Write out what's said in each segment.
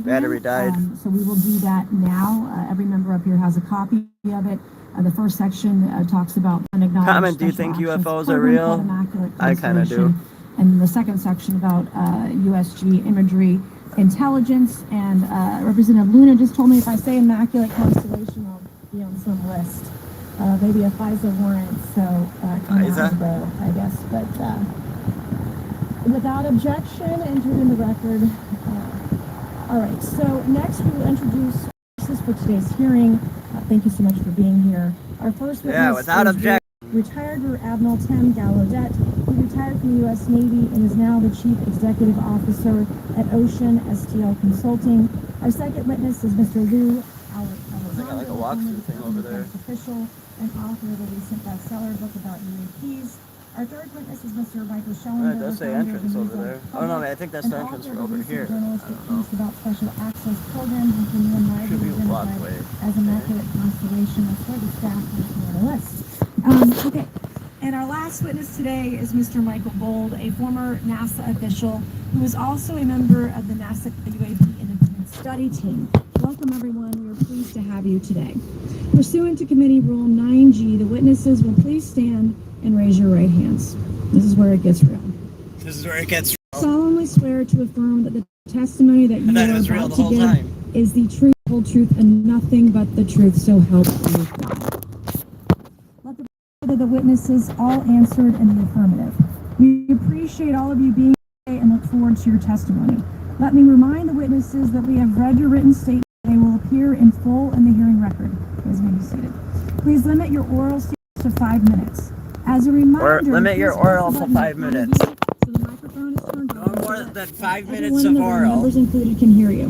program. Battery died. So we will do that now. Every member up here has a copy of it. The first section talks about unacknowledged Comment, do you think UFOs are real? I kind of do. And the second section about USG imagery intelligence. And Representative Luna just told me if I say Immaculate Constellation, I'll be on some list. Maybe a FISA warrant, so come out and go, I guess. But without objection, entered in the record. All right, so next we will introduce witnesses for today's hearing. Thank you so much for being here. Our first witness without objection. Retired Rear Admiral Tim Gallaudet, who retired from the U.S. Navy and is now the Chief Executive Officer at Ocean STL Consulting. Our second witness is Mr. Lou Elizondo, like a walkthrough thing over there. Official and author of a recent bestseller book about UAPs. Our third witness is Mr. Michael Schellenberger. It does say entrance over there. Oh no, I think that's the entrance for over here. Journalistic piece about special access programs and can should be a walkway. As Immaculate Constellation of further staff on the list. Okay. And our last witness today is Mr. Michael Bold, a former NASA official who is also a member of the NASA UAP Independent Study Team. Welcome, everyone. We are pleased to have you today. Pursuant to Committee Rule 9G, the witnesses will please stand and raise your right hands. This is where it gets real. This is where it gets real. Solemnly swear to affirm that the testimony that you are about to give is the truthful truth and nothing but the truth, so help you God. The witnesses all answered in the affirmative. We appreciate all of you being here and look forward to your testimony. Let me remind the witnesses that we have read your written statement. They will appear in full in the hearing record. Please may be seated. Please limit your oral statements to 5 minutes. As a reminder, limit your oral to 5 minutes. So the microphone is turned on. No more than 5 minutes of oral. Members included can hear you.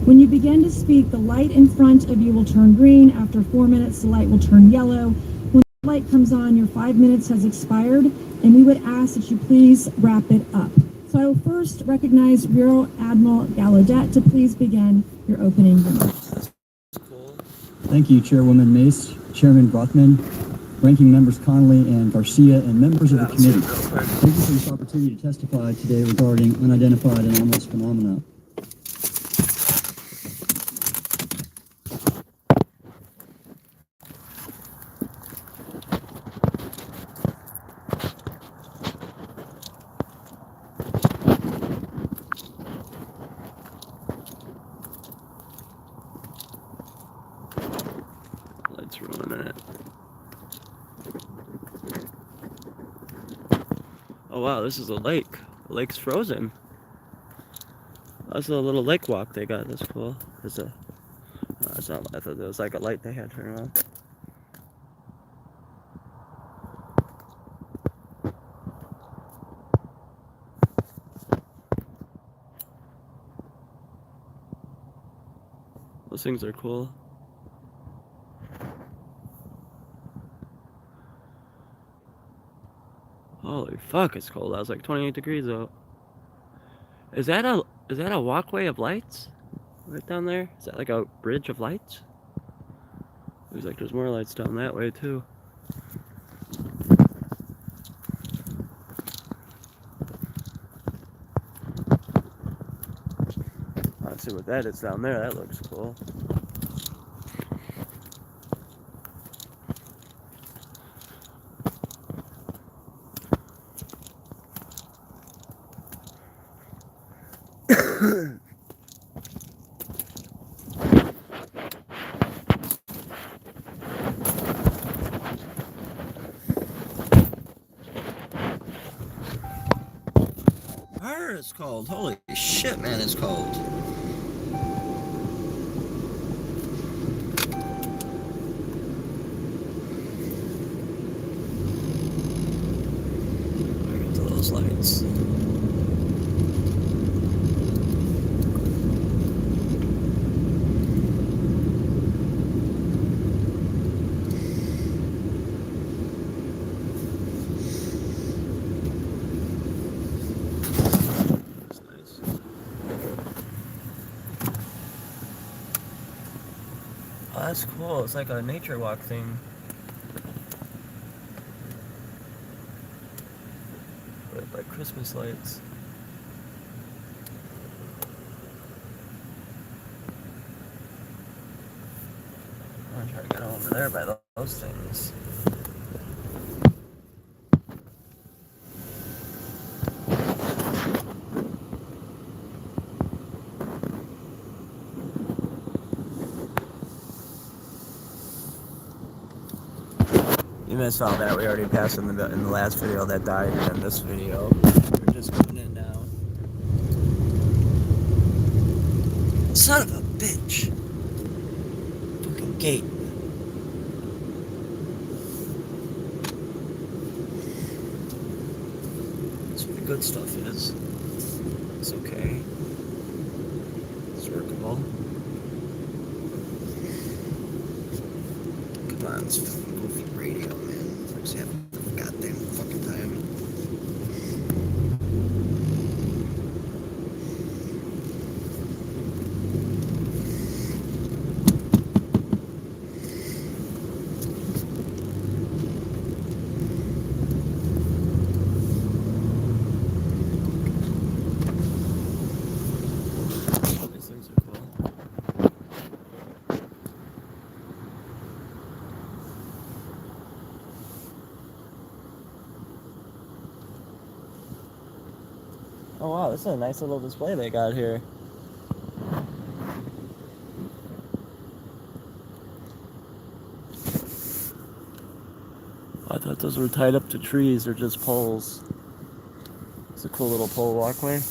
When you begin to speak, the light in front of you will turn green. After 4 minutes, the light will turn yellow. Light comes on, your 5 minutes has expired, and we would ask that you please wrap it up. So I will first recognize Rear Admiral Gallaudet to please begin your opening remarks. Thank you, Chairwoman Mace, Chairman Brockman, Ranking Members Connolly and Garcia, and members of the committee. Thank you for this opportunity to testify today regarding unidentified anomalous phenomena. Let's run a minute. Oh wow, this is a lake. The lake's frozen. That's a little lake walk they got. That's cool. There's a. No, that's not. I thought there was like a light they had turned on. Those things are cool. Holy fuck, it's cold. I was like 28 degrees out. Is that a walkway of lights? Right down there? Is that like a bridge of lights? Looks like there's more lights down that way too. Let's see what that is down there. That looks cool. It's cold. Holy shit, man, it's cold. Look at those lights. Oh, that's cool. It's like a nature walk thing. With like Christmas lights. over there by those things. You missed all that. We already passed in the last video that died, and in this video, we're just going in now. Son of a bitch! Fucking gate. That's where the good stuff is. It's okay. It's workable. Come on, it's fucking goofy radio, man. Let's have the goddamn fucking time. These things are cool. Oh wow, this is a nice little display they got here. I thought those were tied up to trees or just poles. It's a cool little pole walkway.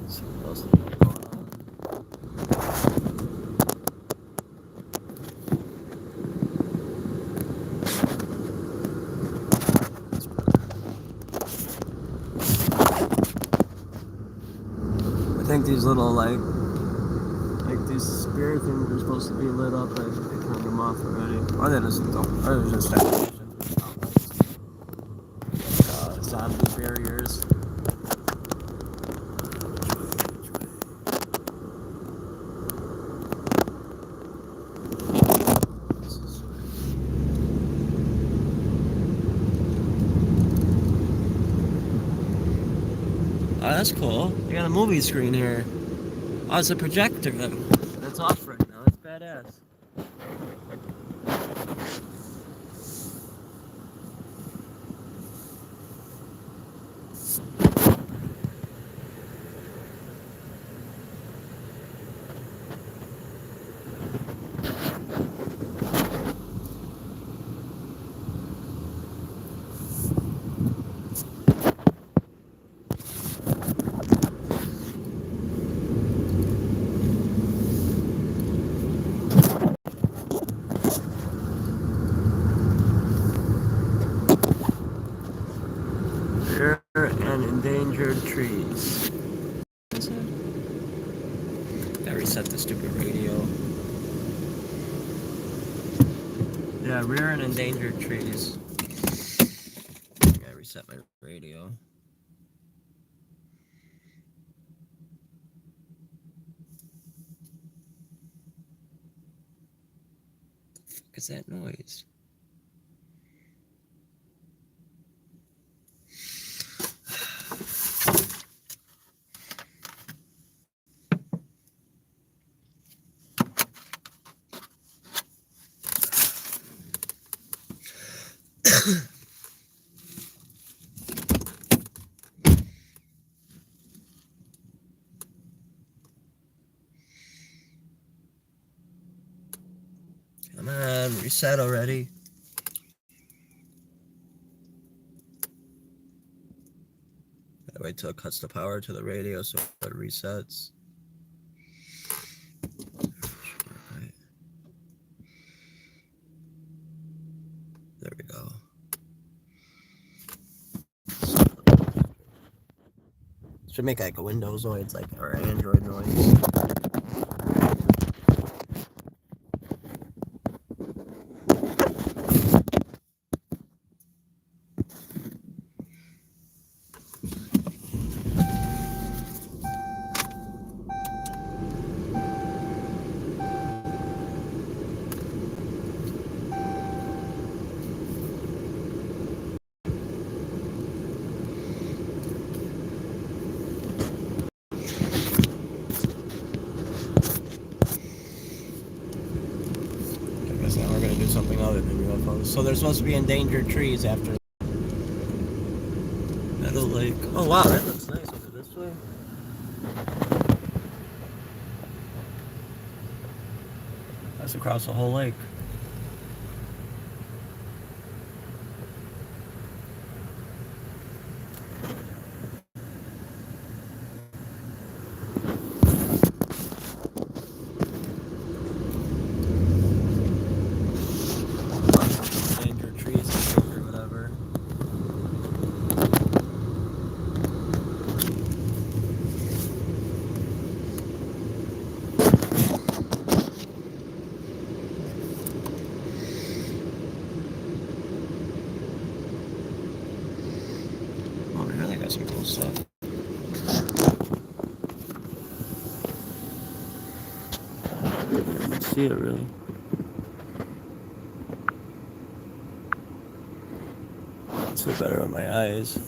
See what else they got going on. I think these little like these spear things are supposed to be lit up. I think they turned them off already. Or they just don't. Or they're just decorations. Zombie barriers. Oh, that's cool. You got a movie screen here. Oh, it's a projector. That's off right now. That's badass. Rare and endangered trees. Gotta reset the stupid radio. Yeah, rare and endangered trees. Gotta reset my radio. What the fuck is that noise? Come on, reset already. I wait till it cuts the power to the radio so it resets. Right. There we go. Should make like a Windows noise, like, or Android noise. saying we're gonna do something other than UFOs. So they're supposed to be endangered trees after Meadow Lake. Oh wow, that looks nice over this way. That's across the whole lake. Endangered trees, I think, or whatever. Oh, yeah, they got some cool stuff. I can see it really. It's way better on my eyes.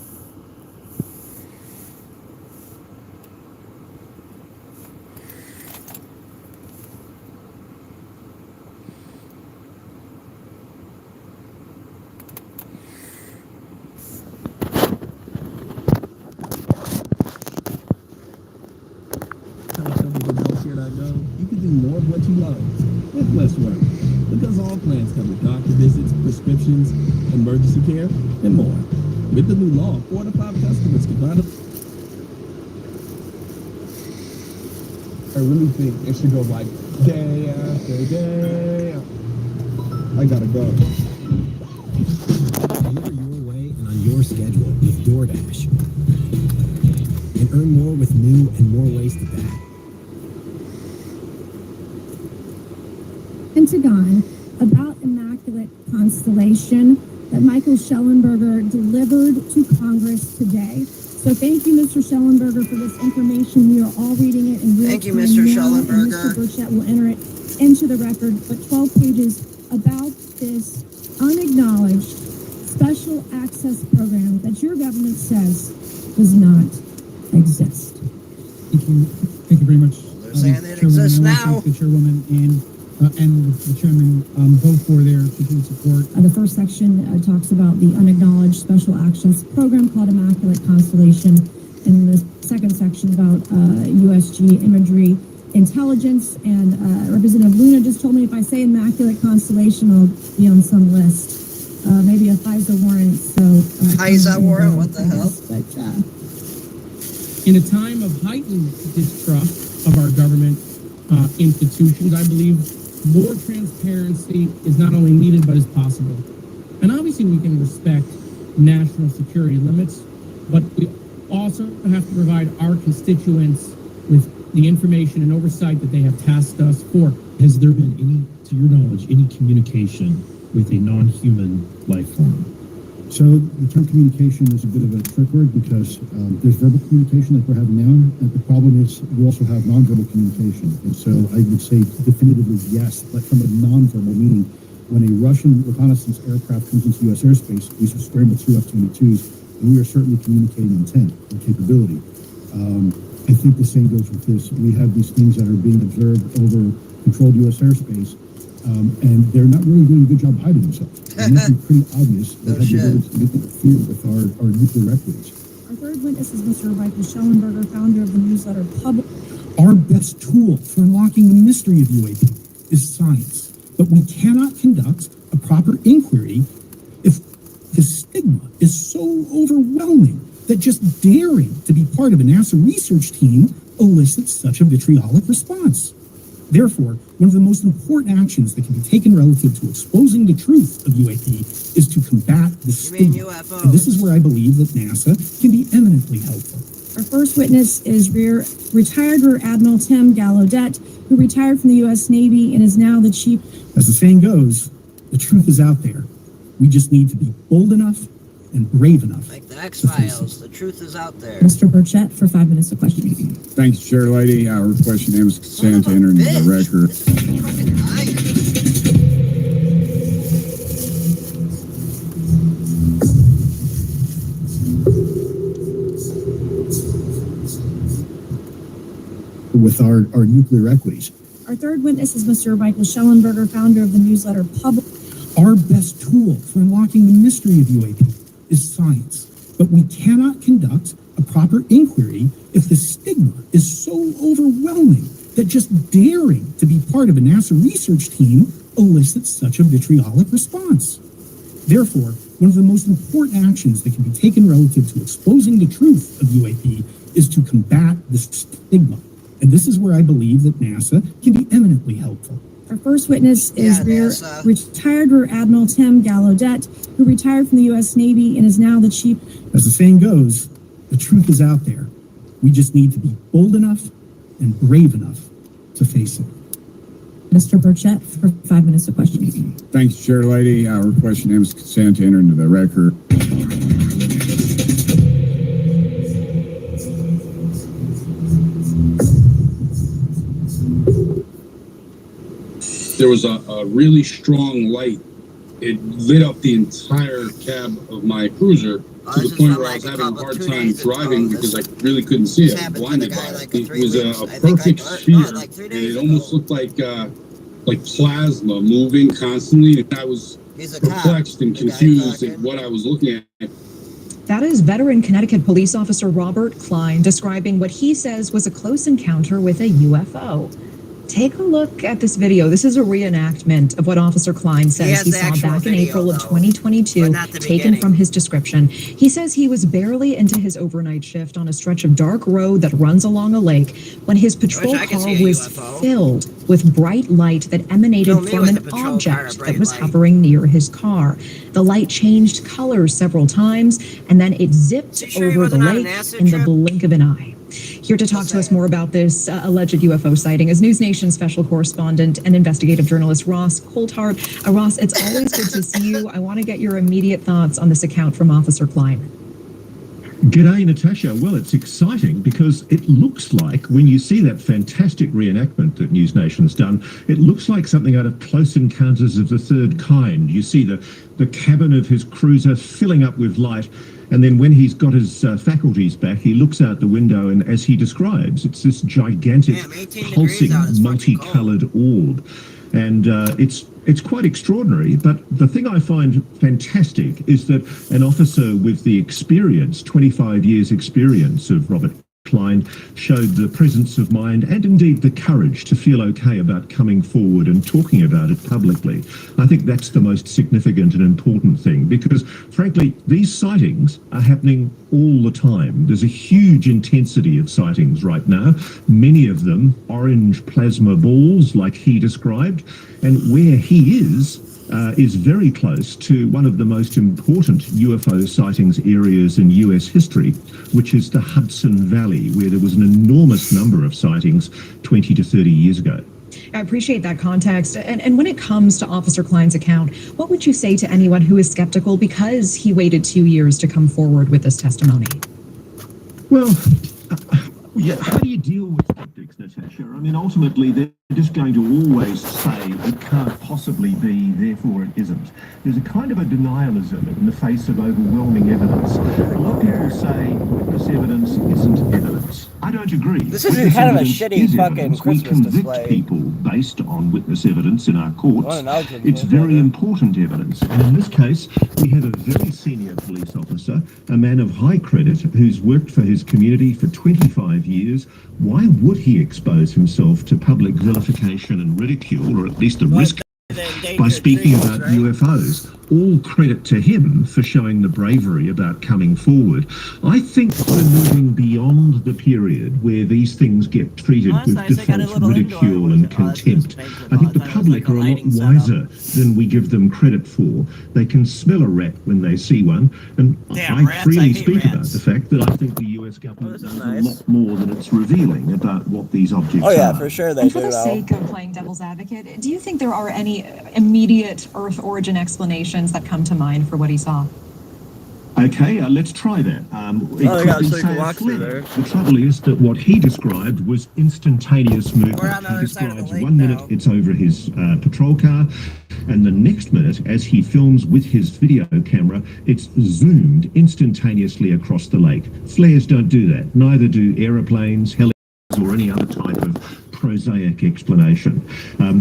Tell something from healthcare.gov, you can do more of what you love with less work. Because all plans come with doctor visits, prescriptions, emergency care, and more. With the new law, 4 to 5 customers can find a... I really think it should go like day after day. I gotta go. Deliver your way and on your schedule with DoorDash. And earn more with new and more ways to that. Pentagon about Immaculate Constellation that Michael Schellenberger delivered to Congress today. So thank you, Mr. Schellenberger, for this information. We are all reading it in real Thank you, time Mr. now, and Schellenberger. Mr. Burchett will enter it into the record. But 12 pages about this unacknowledged special access program that your government says does not exist. Thank you very much. They're saying it exists Chairwoman. I now. wanna thank the chairwoman and the chairman both for their continued support. The first section talks about the unacknowledged special access program called Immaculate Constellation, and the second section about USG imagery intelligence. And Representative Luna just told me if I say Immaculate Constellation, I'll be on some list. Maybe a FISA warrant. So FISA warrant? What the hell? But, In a time of heightened distrust of our government institutions, I believe more transparency is not only needed but is possible. And obviously we can respect national security limits, but we also have to provide our constituents with the information and oversight that they have tasked us for. Has there been any, to your knowledge, any communication with a non-human life form? So the term communication is a bit of a trick word because there's verbal communication like we're having now, and the problem is we also have nonverbal communication. And so I would say definitively yes, but from a nonverbal meaning, when a Russian reconnaissance aircraft comes into U.S. airspace, these are scrambled 2 F-22s, and we are certainly communicating intent and capability. I think the same goes with this. We have these things that are being observed over controlled U.S. airspace, and they're not really doing a good job hiding themselves. And this is pretty obvious. They have the ability to make it fear with our nuclear equities. our third witness is Mr. Michael Schellenberger, founder of the newsletter Public. Our best tool for unlocking the mystery of UAP is science, but we cannot conduct a proper inquiry if the stigma is so overwhelming that just daring to be part of a NASA research team elicits such a vitriolic response. Therefore, one of the most important actions that can be taken relative to exposing the truth of UAP is to combat the stigma. UFOs? And this is where I believe that NASA can be eminently helpful. Our first witness is retired Rear Admiral Tim Gallaudet, who retired from the U.S. Navy and is now the chief. As the saying goes, the truth is out there. We just need to be bold enough and brave enough. Like the X-Files, the truth is out there. Mr. Burchett for 5 minutes of questioning. Thanks, Chair Lady. Our request your name is consent to enter into the record. Fucking tiger. With our nuclear equities. Our third witness is Mr. Michael Schellenberger, founder of the newsletter Public. Our best tool for unlocking the mystery of UAP is science, but we cannot conduct a proper inquiry if the stigma is so overwhelming that just daring to be part of a NASA research team elicits such a vitriolic response. Therefore, one of the most important actions that can be taken relative to exposing the truth of UAP is to combat the stigma. And this is where I believe that NASA can be eminently helpful. Our first witness is NASA. retired Rear Admiral Tim Gallaudet, who retired from the U.S. Navy and is now the chief. As the saying goes, the truth is out there. We just need to be bold enough and brave enough to face it. Mr. Burchett for 5 minutes of questioning. Thanks, Chair Lady. I request unanimous consent to enter into the record. There was a really strong light. It lit up the entire cab of my cruiser to the point where I was having a hard time driving because I really couldn't see it, blinded by it. It was a perfect sphere, and it almost looked like plasma moving constantly. And I was perplexed and confused at what I was looking at. That is veteran Connecticut police officer Robert Klein describing what he says was a close encounter with a UFO. Take a look at this video. This is a reenactment of what Officer Klein says he saw back in April of 2022, taken from his description. He says he was barely into his overnight shift on a stretch of dark road that runs along a lake when his patrol car was filled with bright light that emanated from an object that was hovering near his car. The light changed colors several times, and then it zipped over the lake in the blink of an eye. Here to talk to us more about this alleged UFO sighting is News Nation special correspondent and investigative journalist Ross Coulthart. Ross, it's always good to see you. I want to get your immediate thoughts on this account from Officer Klein. G'day, Natasha. Well, it's exciting because it looks like, when you see that fantastic reenactment that News Nation's done, it looks like something out of Close Encounters of the Third Kind. You see the cabin of his cruiser filling up with light, and then when he's got his faculties back, he looks out the window, and as he describes, it's this gigantic, pulsing, multicolored orb. And it's quite extraordinary. But the thing I find fantastic is that an officer with the experience, 25 years experience of Robert Klein, showed the presence of mind and indeed the courage to feel okay about coming forward and talking about it publicly. I think that's the most significant and important thing, because frankly, these sightings are happening all the time. There's a huge intensity of sightings right now, many of them orange plasma balls like he described, and where he is very close to one of the most important UFO sightings areas in US history, which is the Hudson Valley, where there was an enormous number of sightings 20 to 30 years ago. I appreciate that context. And when it comes to Officer Klein's account, what would you say to anyone who is skeptical because he waited 2 years to come forward with this testimony? Well, yeah, how do you deal with skeptics, Natasha? I mean, ultimately, they're just going to always say it can't possibly be, therefore it isn't. There's a kind of a denialism in the face of overwhelming evidence. A lot of people say this evidence isn't evidence. I don't agree. This is kind of a shitty fucking Christmas We convict display. people based on witness evidence in our courts. What an argument. It's very important evidence. And in this case, we have a very senior police officer, a man of high credit, who's worked for his community for 25 years. Why would he expose himself to public vilification and ridicule, or at least the risk, by speaking about UFOs? All credit to him for showing the bravery about coming forward. I think we're moving beyond the period where these things get treated with default ridicule and contempt. I think the public are a lot wiser than we give them credit for. They can smell a rat when they see one, and I freely speak about the fact that I think the US government knows a lot more than it's revealing about what these objects are. Oh yeah, for sure they And for do. the sake of playing devil's advocate, do you think there are any immediate Earth origin explanations that come to mind for what he saw? Okay, let's try that. they got a circle walk through there. The trouble is that what he described was instantaneous movement. We're on the He other side of the describes lake 1 minute now. it's over his patrol car, and the next minute, as he films with his video camera, it's zoomed instantaneously across the lake. Flares don't do that. Neither do aeroplanes, helicopters, or any other type of prosaic explanation.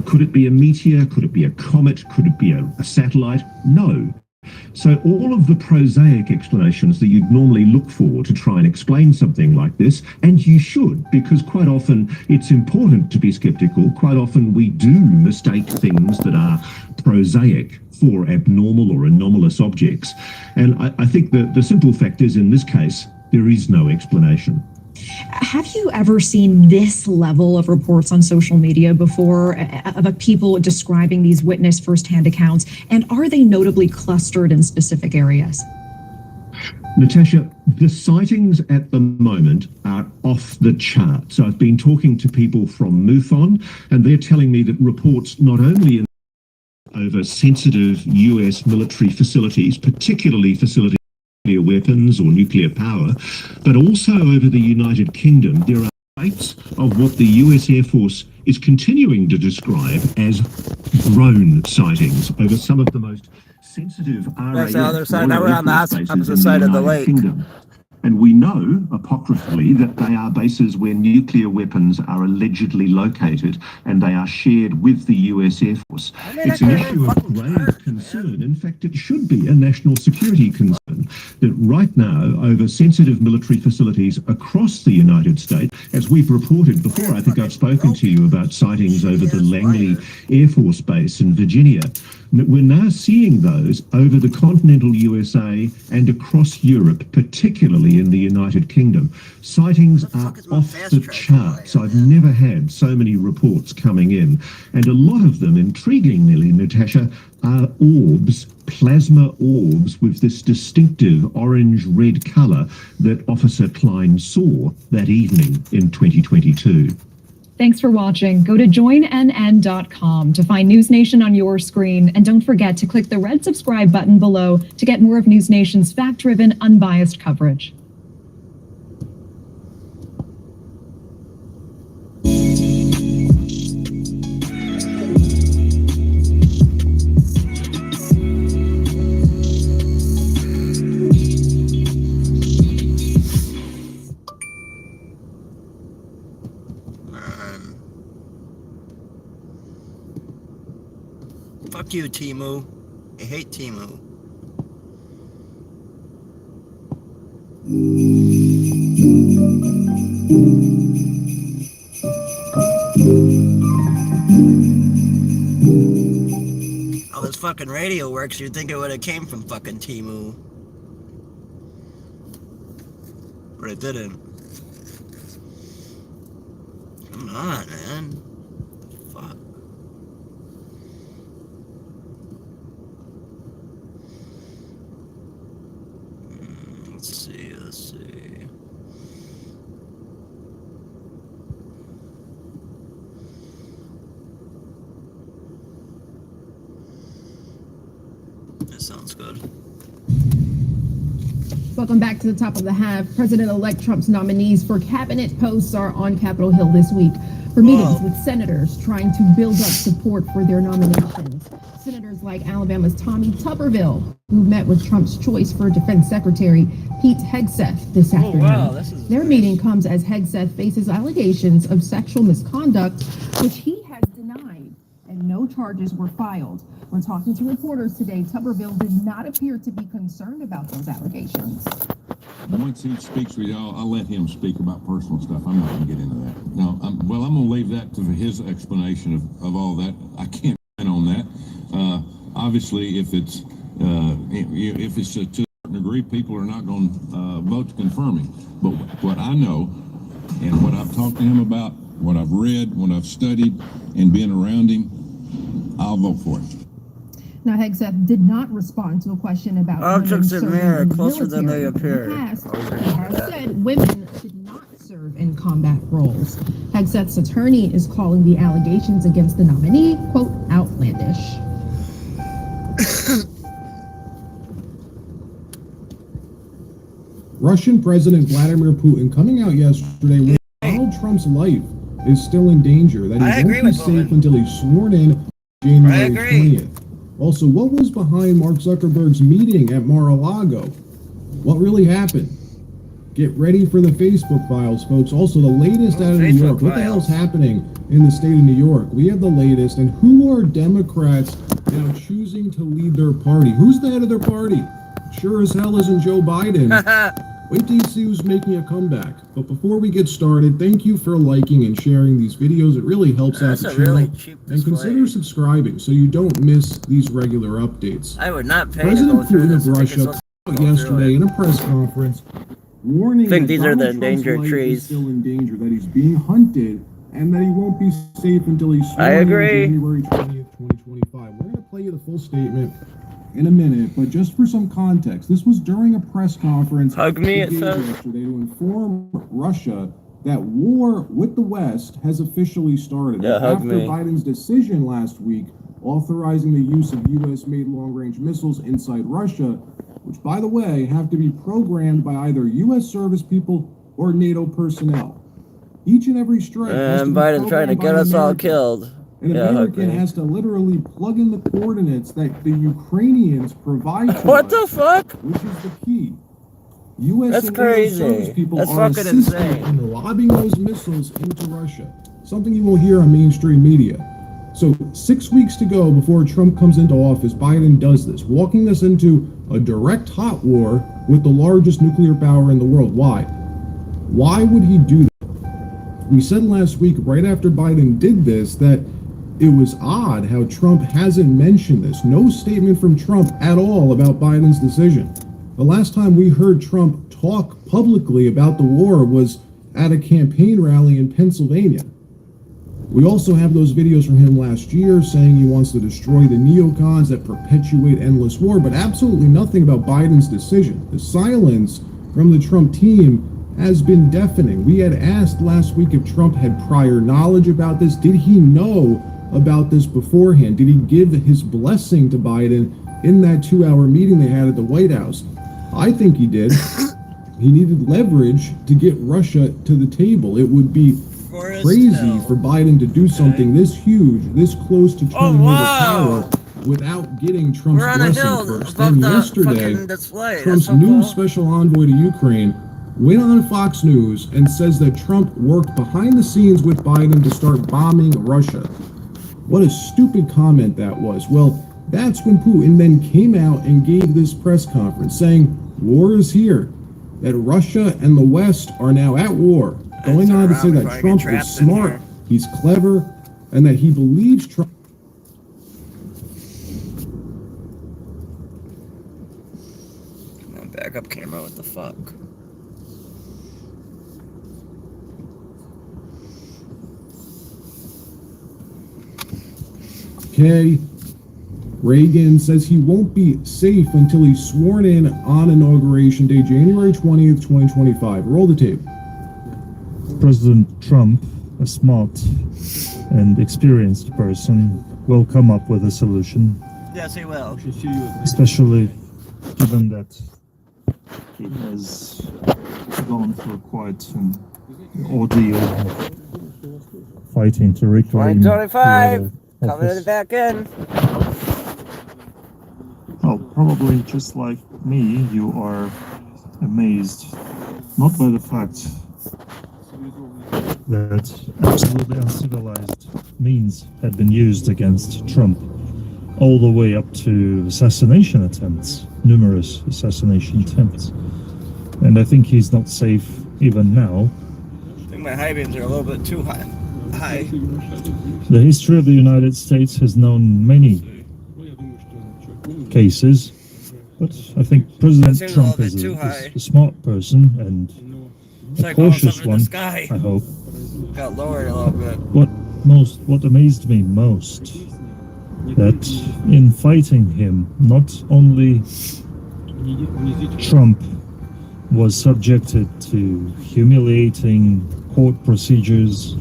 Could it be a meteor? Could it be a comet? Could it be a satellite? No. So all of the prosaic explanations that you'd normally look for to try and explain something like this, and you should, because quite often it's important to be skeptical. Quite often we do mistake things that are prosaic for abnormal or anomalous objects. And I think that the simple fact is, in this case, there is no explanation. Have you ever seen this level of reports on social media before of people describing these witness firsthand accounts? And are they notably clustered in specific areas? Natasha, the sightings at the moment are off the charts. I've been talking to people from MUFON, and they're telling me that reports not only over sensitive US military facilities, particularly facilities nuclear weapons or nuclear power, but also over the United Kingdom, there are sites of what the US Air Force is continuing to describe as drone sightings over some of the most sensitive That's the other RAF side. Now we're on the opposite side of the lake. Kingdom. And we know, apocryphally, that they are bases where nuclear weapons are allegedly located, and they are shared with the US Air Force. It's an issue of grave concern. In fact, it should be a national security concern that right now, over sensitive military facilities across the United States, as we've reported before, I think I've spoken to you about sightings over the Langley Air Force Base in Virginia, we're now seeing those over the continental USA and across Europe, particularly in the United Kingdom. Sightings are off the charts. I've never had so many reports coming in, and a lot of them, intriguingly, Natasha, are orbs, plasma orbs with this distinctive orange-red colour that Officer Klein saw that evening in 2022. Thanks for watching. Go to joinnn.com to find News Nation on your screen. And don't forget to click the red subscribe button below to get more of News Nation's fact-driven, unbiased coverage. Fuck you, Timu. I hate Timu. All this fucking radio works, you'd think it would have came from fucking Timu. But it didn't. Come on, man. Fuck. Let's see. That sounds good. Welcome back to the top of the half. President-elect Trump's nominees for cabinet posts are on Capitol Hill this week for meetings with senators trying to build up support for their nominations. Senators like Alabama's Tommy Tuberville, who met with Trump's choice for Defense Secretary Pete Hegseth this afternoon. Their meeting comes as Hegseth faces allegations of sexual misconduct, which he has denied, and no charges were filed. When talking to reporters today, Tuberville did not appear to be concerned about those allegations. Once he speaks with y'all, I'll let him speak about personal stuff. I'm not going to get into that. No, I'm going to leave that to his explanation of all that. I can't comment on that. Obviously, if it's to a certain degree, people are not going to vote to confirm him. But what I know and what I've talked to him about, what I've read, what I've studied, and been around him, I'll vote for him. Now, Hegseth did not respond to a question about Objects in mirror closer than they appear. In the past, he has said women should not serve in combat roles. Hegseth's attorney is calling the allegations against the nominee, quote, outlandish. Russian President Vladimir Putin coming out yesterday with Donald Trump's life is still in danger, that he won't be safe until he's sworn in January 20th. Also, what was behind Mark Zuckerberg's meeting at Mar-a-Lago? What really happened? Get ready for the Facebook files, folks. Also, the latest out of New York. What the hell's happening in the state of New York? We have the latest. And who are Democrats now choosing to lead their party? Who's the head of their party? Sure as hell isn't Joe Biden. Wait till you see who's making a comeback. But before we get started, thank you for liking and sharing these videos. It really helps out the channel. Really cheap and consider subscribing so you don't miss these regular updates. I would not pay President to go through Putin this. of Russia yesterday in a press conference warning I think that these are the Donald Trump's endangered life trees. is still in danger, that he's being hunted, and that he won't be safe until he's sworn I in agree. January 20th, 2025. We're going to play you the full statement in a minute, but just for some context, this was during a press conference Hug me, it he gave says. yesterday to inform Russia that war with the West has officially started. Yeah, hug After me. Biden's decision last week authorizing the use of U.S.-made long-range missiles inside Russia, which, by the way, have to be programmed by either U.S. service people or NATO personnel. Each and every strike has to And be Biden's trying to programmed get by us all Americans. killed. An Yeah, hug American me. has to literally plug in the coordinates that the Ukrainians provide to What us, the fuck? which is the key. U.S. That's and NATO crazy. service people That's are fucking assisting insane. in lobbing those missiles into Russia. Something you won't hear on mainstream media. So 6 weeks to go before Trump comes into office, Biden does this, walking us into a direct hot war with the largest nuclear power in the world. Why? Why would he do that? We said last week, right after Biden did this, that it was odd how Trump hasn't mentioned this. No statement from Trump at all about Biden's decision. The last time we heard Trump talk publicly about the war was at a campaign rally in Pennsylvania. We also have those videos from him last year saying he wants to destroy the neocons that perpetuate endless war, but absolutely nothing about Biden's decision. The silence from the Trump team has been deafening. We had asked last week if Trump had prior knowledge about this. Did he know about this beforehand? Did he give his blessing to Biden in that 2-hour meeting they had at the White House? I think he did. He needed leverage to get Russia to the table. It would be crazy for Biden to do something this huge, this close to turning over power without getting Trump's We're on a blessing hill first. above And the yesterday, fucking display. Trump's That's so new cool. special envoy to Ukraine went on Fox News and says that Trump worked behind the scenes with Biden to start bombing Russia. What a stupid comment that was. Well, that's when Putin then came out and gave this press conference saying war is here, that Russia and the West are now at war, going on to say that Trump is smart, he's clever, and that he believes Trump. Come on, back up camera, what the fuck? Okay. Reagan says he won't be safe until he's sworn in on Inauguration Day, January 20th, 2025. Roll the tape. President Trump, a smart and experienced person, will come up with a solution, Yes, he will. especially given that he has gone through quite an ordeal fighting to reclaim 2025, the coming office. back in. Well, probably just like me, you are amazed not by the fact that absolutely uncivilized means had been used against Trump, all the way up to assassination attempts, numerous assassination attempts. And I think he's not safe even now. I think my high beams are a little bit too high. The history of the United States has known many cases, but I think President seems a Trump little bit is too a high. smart person and It's a like going cautious up in one, the sky. I hope. Got lowered a little bit. What amazed me most, that in fighting him, not only Trump was subjected to humiliating court procedures,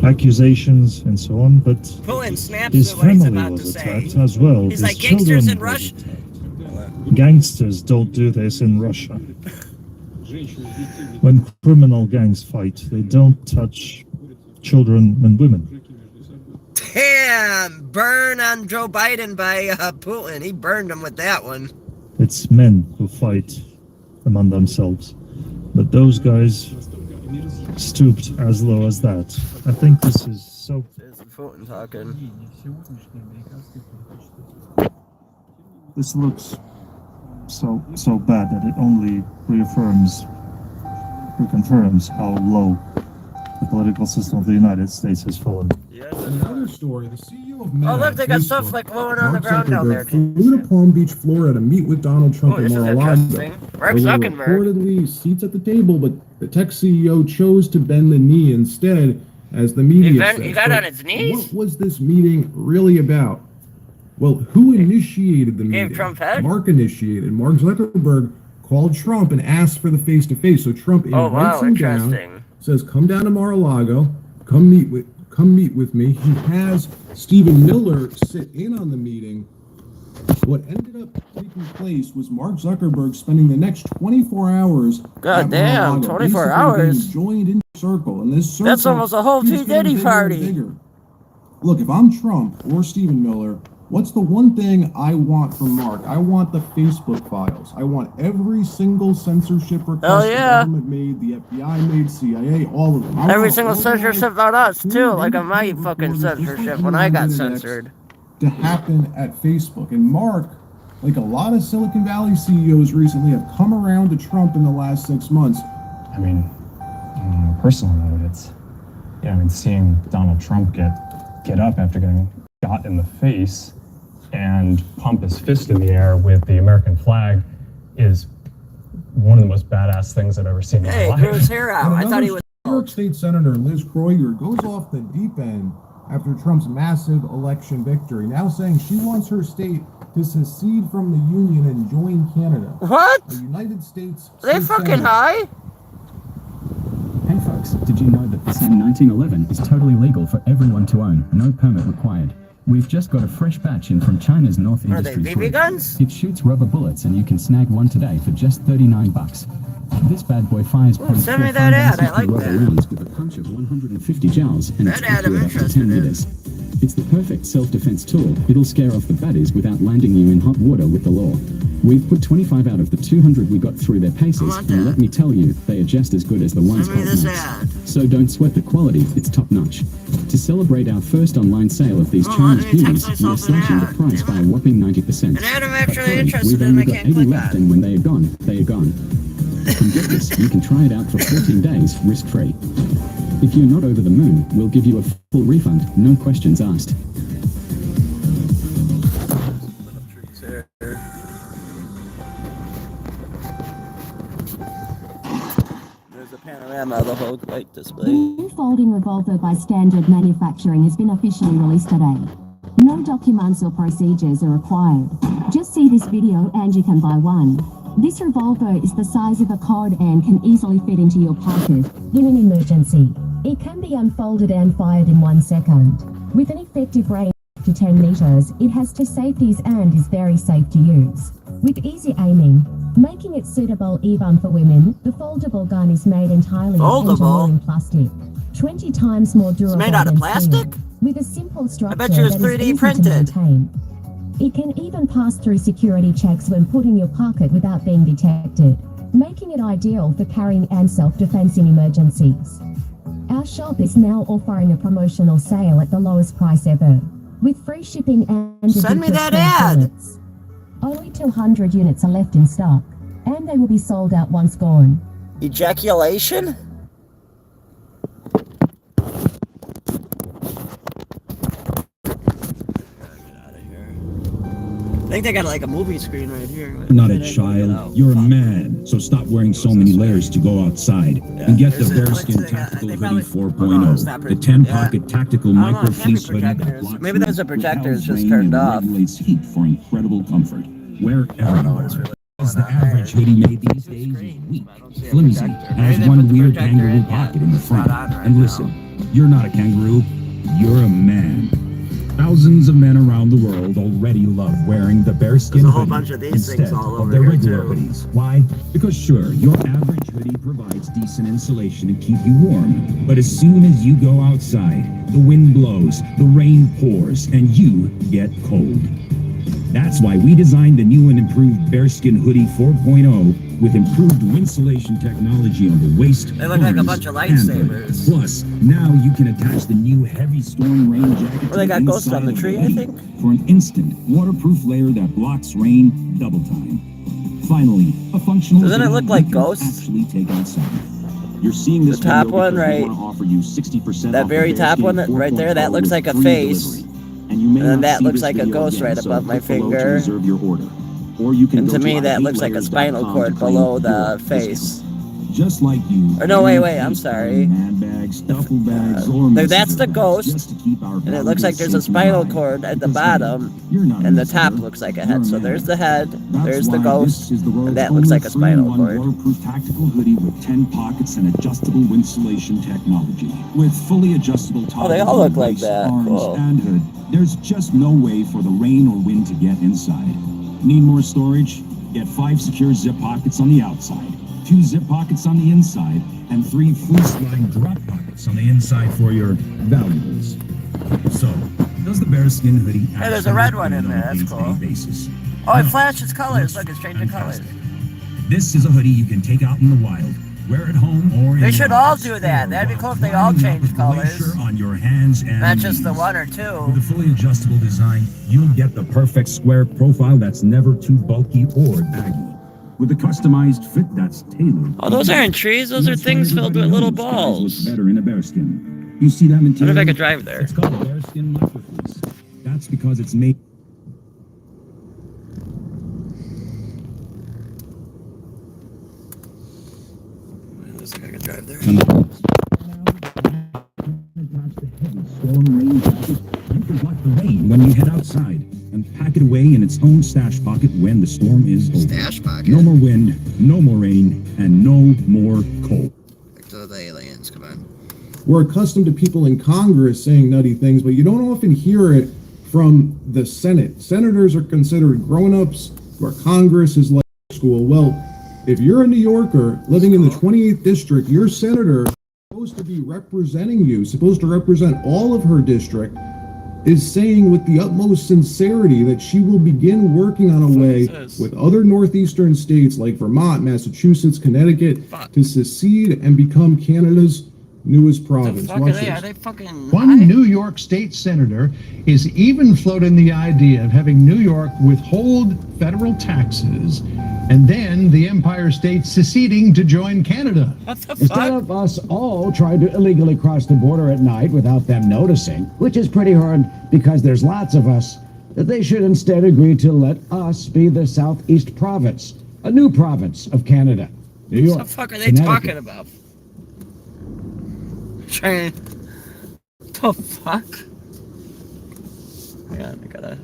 accusations, and so on, but Putin snaps his at what he's family about was to say. attacked as well. He's His like gangsters children in were Russia. Gangsters don't do this in Russia. When criminal gangs fight, they don't touch children and women. Damn! Burn on Joe Biden by Putin. He burned him with that one. It's men who fight among themselves. But those guys stooped as low as that. I think this is so... There's Putin talking. This looks so bad that it only reconfirms how low the political system of the United States has fallen. Another story, the CEO of Meta, Oh, look, they got Facebook, stuff like blowing on the Mark ground down there. Zuckerberg, flew to Palm Beach, Florida to meet with Donald Trump and this is Mar-a-Lago. interesting. Mark There were Zuckerberg. reportedly seats at the table, but the tech CEO chose to bend the knee instead, as the media says. He got But on his knees? what was this meeting really about? Well, who initiated the meeting? Trump head? Mark initiated. Mark Zuckerberg called Trump and asked for the face-to-face. So Trump invites him down, says, "Come down to Mar-a-Lago, come meet with me." He has Stephen Miller sit in on the meeting. What ended up taking place was Mark Zuckerberg spending the next 24 hours. God damn, 24 hours. Joined in a circle, and this circle. That's almost a whole keeps P. getting Diddy bigger and party. bigger. Look, if I'm Trump or Stephen Miller, what's the one thing I want from Mark? I want the Facebook files. I want every single censorship request the government made, the FBI made, CIA, all of them. Every single censorship on us, too, like on my fucking censorship when I got censored. To happen at Facebook. And Mark, like a lot of Silicon Valley CEOs recently, have come around to Trump in the last 6 months. I mean, on a personal note, it's, seeing Donald Trump get up after getting shot in the face and pump his fist in the air with the American flag is one of the most badass things I've ever seen in my life. Grew his hair out. I thought he was... New York State Senator Liz Kroiger goes off the deep end after Trump's massive election victory, now saying she wants her state to secede from the Union and join Canada. What? The United States... Are they fucking high? Hey folks, did you know that the SAM 1911 is totally legal for everyone to own, no permit required? We've just got a fresh batch in from China's North Industries. Are they BB guns? It shoots rubber bullets and you can snag one today for just $39. This bad boy fires send me that ad, I like rubber that. rounds with a punch of 150 joules and it's accurate up to 10 meters. It's the perfect self-defense tool. It'll scare off the baddies without landing you in hot water with the law. We've put 25 out of the 200 we got through their paces, and let me tell you, they are just as good as the ones called Max. So don't sweat the quality, it's top-notch. To celebrate our first online sale of these Chinese beauties, we are slashing the price by a whopping 90%. An ad I'm actually We've interested in, only I got can't 80 click left, on. and when they are gone, they are gone. And get this, you can try it out for 14 days, risk-free. If you're not over the moon, we'll give you a full refund, no questions asked. There's a panorama of the whole light display. The new folding revolver by Standard Manufacturing has been officially released today. No documents or procedures are required. Just see this video and you can buy one. This revolver is the size of a cod and can easily fit into your pocket in an emergency. It can be unfolded and fired in 1 second. With an effective range to 10 meters, it has two safeties and is very safe to use. With easy aiming, making it suitable even for women, the foldable gun is made entirely of engineering plastic. 20 times more durable made out of than plastic? steel, with a simple structure bet you it's that is 3D easy printed. to maintain. It can even pass through security checks when put in your pocket without being detected, making it ideal for carrying and self-defense in emergencies. Our shop is now offering a promotional sale at the lowest price ever, with free shipping and Send me that ad. ad. Only 200 units are left in stock, and they will be sold out once gone. Ejaculation? I think they got like a movie screen right here. Not a child, you're a man, so stop wearing so many layers to go outside. And get the Bearskin Tactical Hoodie 4.0, the 10-pocket tactical micro fleece hoodie that blocks Maybe there's a projector that's just rain turned and off. regulates heat for incredible comfort. Wherever you are. As the average hoodie made these days is weak, flimsy, and has one weird kangaroo pocket in the front. And listen, you're not a kangaroo, you're a man. Thousands of men around the world already love wearing the bearskin There's a whole hoodie bunch of these instead things all of over their here, regular too. hoodies. Why? Because sure, your average hoodie provides decent insulation to keep you warm. But as soon as you go outside, the wind blows, the rain pours, and you get cold. That's why we designed the new and improved Bearskin Hoodie 4.0 with improved winsulation technology on the waist. They look like a bunch of lightsabers. Plus, now you can attach the new heavy storm rain jacket Well, they got ghosts on the tree, I think. for an instant waterproof layer that blocks rain double time. Finally, a functional. Doesn't it look like you can Ghosts? Actually take outside. You're seeing this The top video one, because we right? wanna offer you 60% That off the very top Bearskin one, that right there, that 4.0 looks with like a free face. delivery. And you may And then not that see looks this like a video ghost again, right so above my click below to finger. reserve your order. Or you can And go to me, I that hate looks like a layers spinal .com cord to claim below your the discount. face. Just like you. Or no, wait, we I'm hate sorry. carrying handbags, duffel bags, or Like, that's the messenger bags ghost, just to keep our and it looks like there's a valuables safe spinal and dry. cord at the Because, hey, bottom, you're not and a the top messenger, looks like a you're head. So man. there's the head, That's there's the why ghost, this is the world's and that looks only like a spinal 3-in-1 cord. waterproof tactical hoodie with 10 pockets and adjustable insulation technology. With fully adjustable Oh, they toggles all on look like waist, that. arms, Cool. and hood, there's just no way for the rain or wind to get inside. Need more storage? Get 5 secure zip pockets on the outside, 2 zip pockets on the inside, and 3 fleece-lined drop pockets on the inside for your valuables. So, does the Bearskin hoodie Hey, there's a red one in there. That's cool. basis? Oh, it flashes colors. Look, it's changing colors. This is a hoodie you can take out in the wild, wear at home or in They the should all office, do that. or That'd be while cool if they all climbing up changed a glacier colors. on your hands and Not just the knees. one or two. With a fully adjustable design, you'll get the perfect square profile that's never too bulky or baggy. With a customized fit that's tailored. Oh, those aren't trees. Those are things filled with little balls. Looks better in a bearskin. You see that I material? wonder if I could drive there. It's called a bearskin microfleece. That's because it's made. Looks like I could drive there. Storm rain jacket, you can block the rain when you head outside and pack it away in its own stash pocket when the storm is over. Stash pocket? No more wind, no more rain, and no more cold. Back to the aliens, come on. We're accustomed to people in Congress saying nutty things, but you don't often hear it from the Senate. Senators are considered grown-ups, where Congress is like school. Well, if you're a New Yorker living in the 28th district, your senator supposed to be representing you, supposed to represent all of her district, is saying with the utmost sincerity that she will begin working on a way with other northeastern states like Vermont, Massachusetts, Connecticut to secede and become Canada's newest province. Fuck are Watch they? this. Are they fucking One New York State senator is even floating the idea of having New York withhold federal taxes and then the Empire State seceding to join Canada. What the Instead fuck? of us all trying to illegally cross the border at night without them noticing, which is pretty hard because there's lots of us, that they should instead agree to let us be the Southeast Province, a new province of Canada. New York. What the fuck are they Connecticut. talking about? Trying. The fuck? Hang on, I gotta.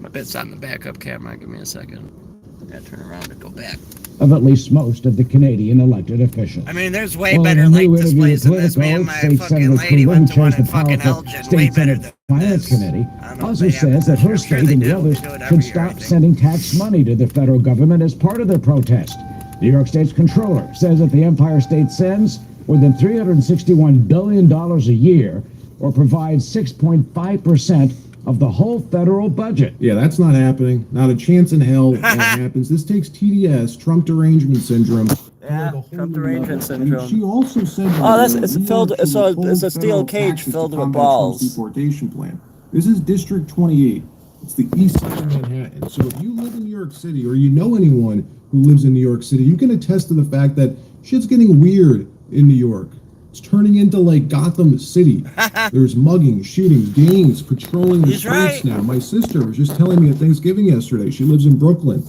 My bit's on the backup camera. Give me a second. I gotta turn around and go back. Of at least most of the Canadian elected officials. I mean, there's way Well, better in a light new interview displays with than this. Me and my Politico, fucking State lady Senator went to one chairs in the fucking powerful Elgin. Way State better Senate than Finance this. Committee I don't know also if they have says that her I'm sure state they and do. the others They do it every should year, stop I think. sending tax money to the federal government as part of their protest. New York State's controller says that the Empire State sends more than $361 billion a year, or provides 6.5% of the whole federal budget. Yeah, that's not happening. Not a chance in hell that happens. This takes TDS, Trump derangement syndrome. Yeah, Trump derangement And syndrome. she also said that Oh, that's New it's York filled. should So withhold it's a steel federal cage taxes filled to with combat balls. Trump's deportation plan. This is District 28. It's the east side of Manhattan. So if you live in New York City or you know anyone who lives in New York City, you can attest to the fact that shit's getting weird in New York. It's turning into like Gotham City. There's mugging, shootings, gangs patrolling the He's streets right. now. My sister was just telling me at Thanksgiving yesterday. She lives in Brooklyn.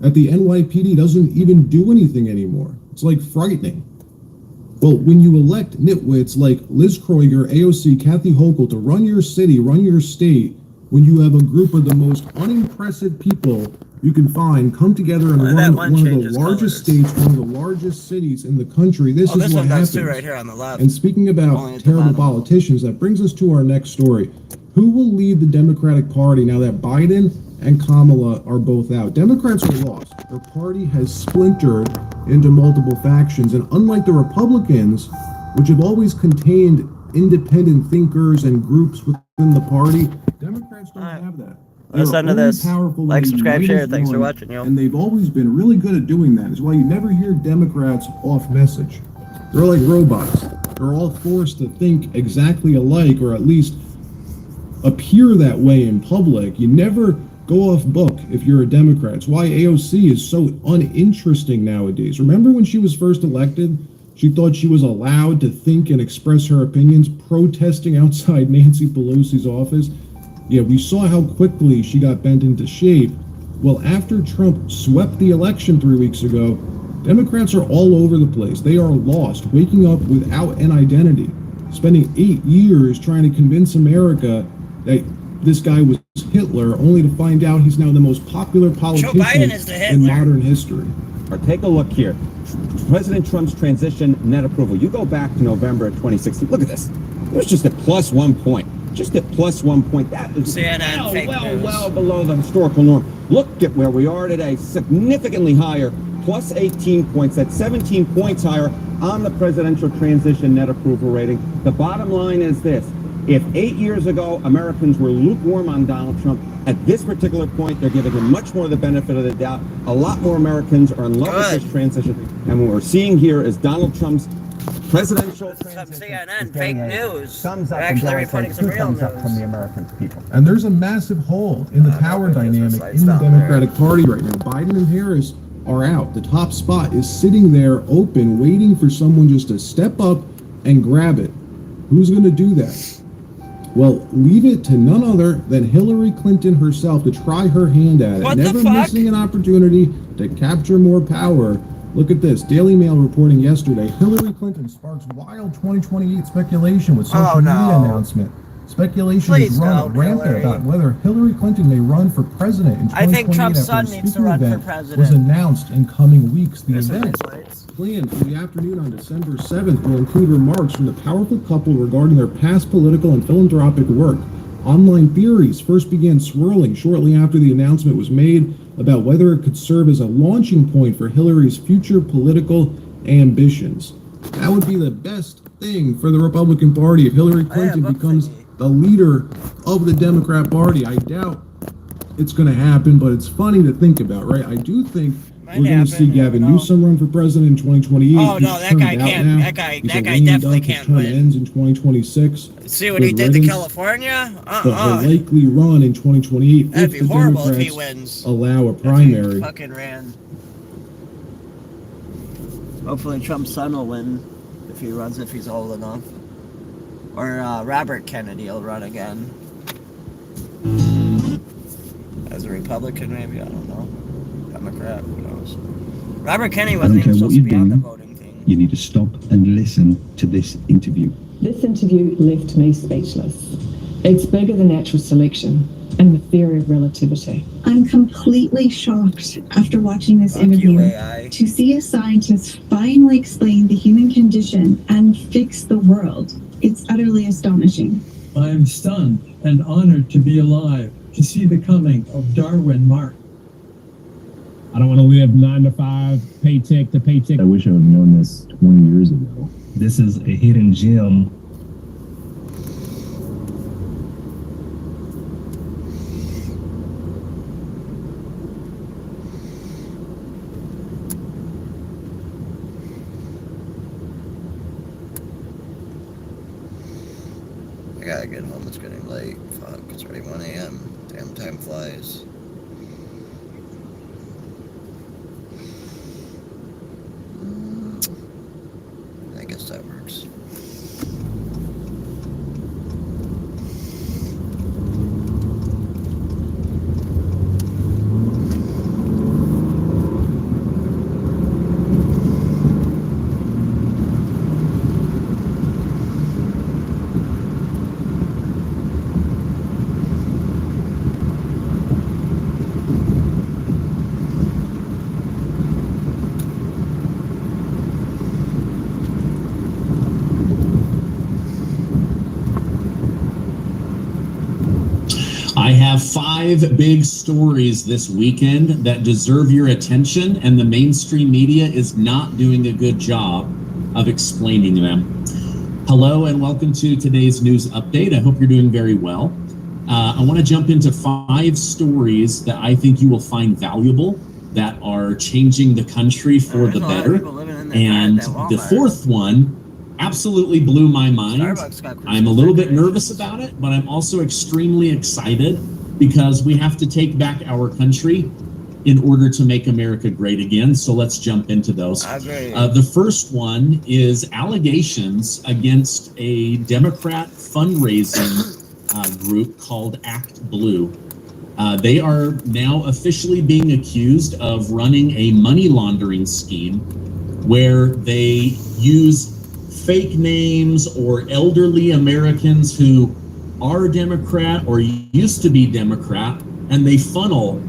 That the NYPD doesn't even do anything anymore. It's like frightening. Well, when you elect nitwits like Liz Kroiger, AOC, Kathy Hochul to run your city, run your state, when you have a group of the most unimpressive people you can find come together and Well, run that one one of the changes largest states, one of the largest cities in the country, this Oh, is this what one happens. does too, right here on the left. And speaking Only about at the terrible bottom. politicians, that brings us to our next story. Who will lead the Democratic Party now that Biden and Kamala are both out? Democrats are lost. Their party has splintered into multiple factions, and unlike the Republicans, which have always contained independent thinkers and groups within the party, Democrats don't have that. Listen to this. Like, subscribe, share. Thanks for watching, yo. And they've always been really good at doing that. Is why you never hear Democrats off message. They're like robots. They're all forced to think exactly alike, or at least appear that way in public. You never go off book if you're a Democrat. It's why AOC is so uninteresting nowadays. Remember when she was first elected? She thought she was allowed to think and express her opinions, protesting outside Nancy Pelosi's office. Yeah, we saw how quickly she got bent into shape. Well, after Trump swept the election 3 weeks ago, Democrats are all over the place. They are lost, waking up without an identity, spending 8 years trying to convince America that this guy was Hitler, only to find out he's now the most popular politician in modern history. Take a look here. President Trump's transition net approval. You go back to November of 2016. Look at this. It was just a plus 1 point. Just at plus 1 point. That was well below the historical norm. Look at where we are today. Significantly higher. Plus 18 points. That's 17 points higher on the presidential transition net approval rating. The bottom line is this. If 8 years ago Americans were lukewarm on Donald Trump, at this particular point they're giving him much more the benefit of the doubt. A lot more Americans are in love with this transition. And what we're seeing here is Donald Trump's presidential transition. CNN, fake news. Thumbs up. They're actually reporting some real news. From the American people. And there's a massive hole in the power dynamic in the Democratic Party right now. Biden and Harris are out. The top spot is sitting there open, waiting for someone just to step up and grab it. Who's going to do that? Well, leave it to none other than Hillary Clinton herself to try her hand at it. Never missing an opportunity to capture more power. Look at this. Daily Mail reporting yesterday, Hillary Clinton sparks wild 2028 speculation with social media announcement. Speculation is rampant about whether Hillary Clinton may run for president in 2028 I think Trump's son after needs to run for president. was announced in coming weeks. The event planned for the afternoon on December 7th will include remarks from the powerful couple regarding their past political and philanthropic work. Online theories first began swirling shortly after the announcement was made about whether it could serve as a launching point for Hillary's future political ambitions. That would be the best thing for the Republican Party if Hillary Clinton becomes the leader of the Democrat Party. I doubt it's going to happen, but it's funny to think about, right? I do think we're going to see Gavin Newsom run for president in 2028. Oh, no, that guy can't. That guy definitely can't win. Ends in 2026. See what he did to California? But he'll likely run in 2028 That'd if be the horrible Democrats if he wins. allow a primary. Fucking ran. Hopefully Trump's son will win if he runs, if he's old enough. Or Robert Kennedy will run again. As a Republican, maybe, I don't know. Democrat, who knows. Robert Kennedy wasn't even supposed to be on the voting thing. You need to stop and listen to this interview. This interview left me speechless. It's bigger than natural selection and the theory of relativity. I'm completely shocked after watching this interview to see a scientist finally explain the human condition and fix the world. It's utterly astonishing. I am stunned and honored to be alive, to see the coming of Darwin Mark. I don't want to live 9 to 5, paycheck to paycheck. I wish I would have known this 20 years ago. This is a hidden gem. I gotta get home, it's getting late. Fuck, it's already 1 a.m. Damn, time flies. I guess that works. I have 5 big stories this weekend that deserve your attention, and the mainstream media is not doing a good job of explaining them. Hello and welcome to today's news update. I hope you're doing very well. I want to jump into 5 stories that I think you will find valuable that are changing the country for the better. And the 4th one absolutely blew my mind. I'm a little bit nervous about it, but I'm also extremely excited because we have to take back our country in order to make America great again. So let's jump into those. The first one is allegations against a Democrat fundraising group called Act Blue. They are now officially being accused of running a money laundering scheme where they use fake names or elderly Americans who are Democrat or used to be Democrat, and they funnel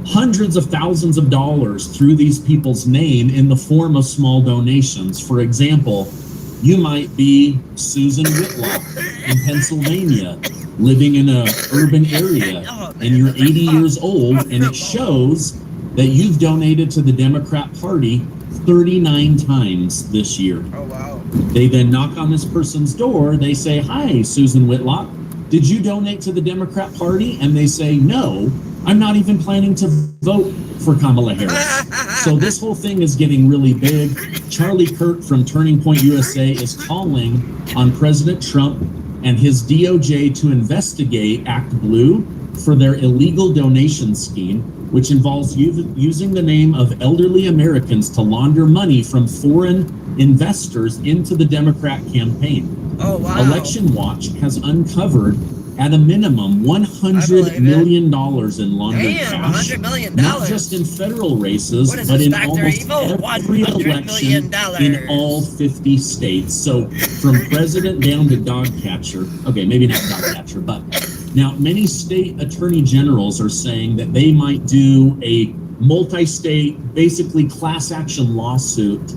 hundreds of thousands of dollars through these people's name in the form of small donations. For example, you might be Susan Whitlock in Pennsylvania, living in an urban area, and you're 80 years old, and it shows that you've donated to the Democrat Party 39 times this year. Oh, wow. They then knock on this person's door. They say, "Hi, Susan Whitlock. Did you donate to the Democrat Party?" And they say, "No, I'm not even planning to vote for Kamala Harris." So this whole thing is getting really big. Charlie Kirk from Turning Point USA is calling on President Trump and his DOJ to investigate Act Blue for their illegal donation scheme, which involves using the name of elderly Americans to launder money from foreign investors into the Democrat campaign. Oh, wow. Election Watch has uncovered, at a minimum, $100 million in laundered cash, $100 million. not just in federal races, but in almost every election in all 50 states. So from president down to dog catcher, okay, maybe not dog catcher, but now many state attorney generals are saying that they might do a multi-state, basically class action lawsuit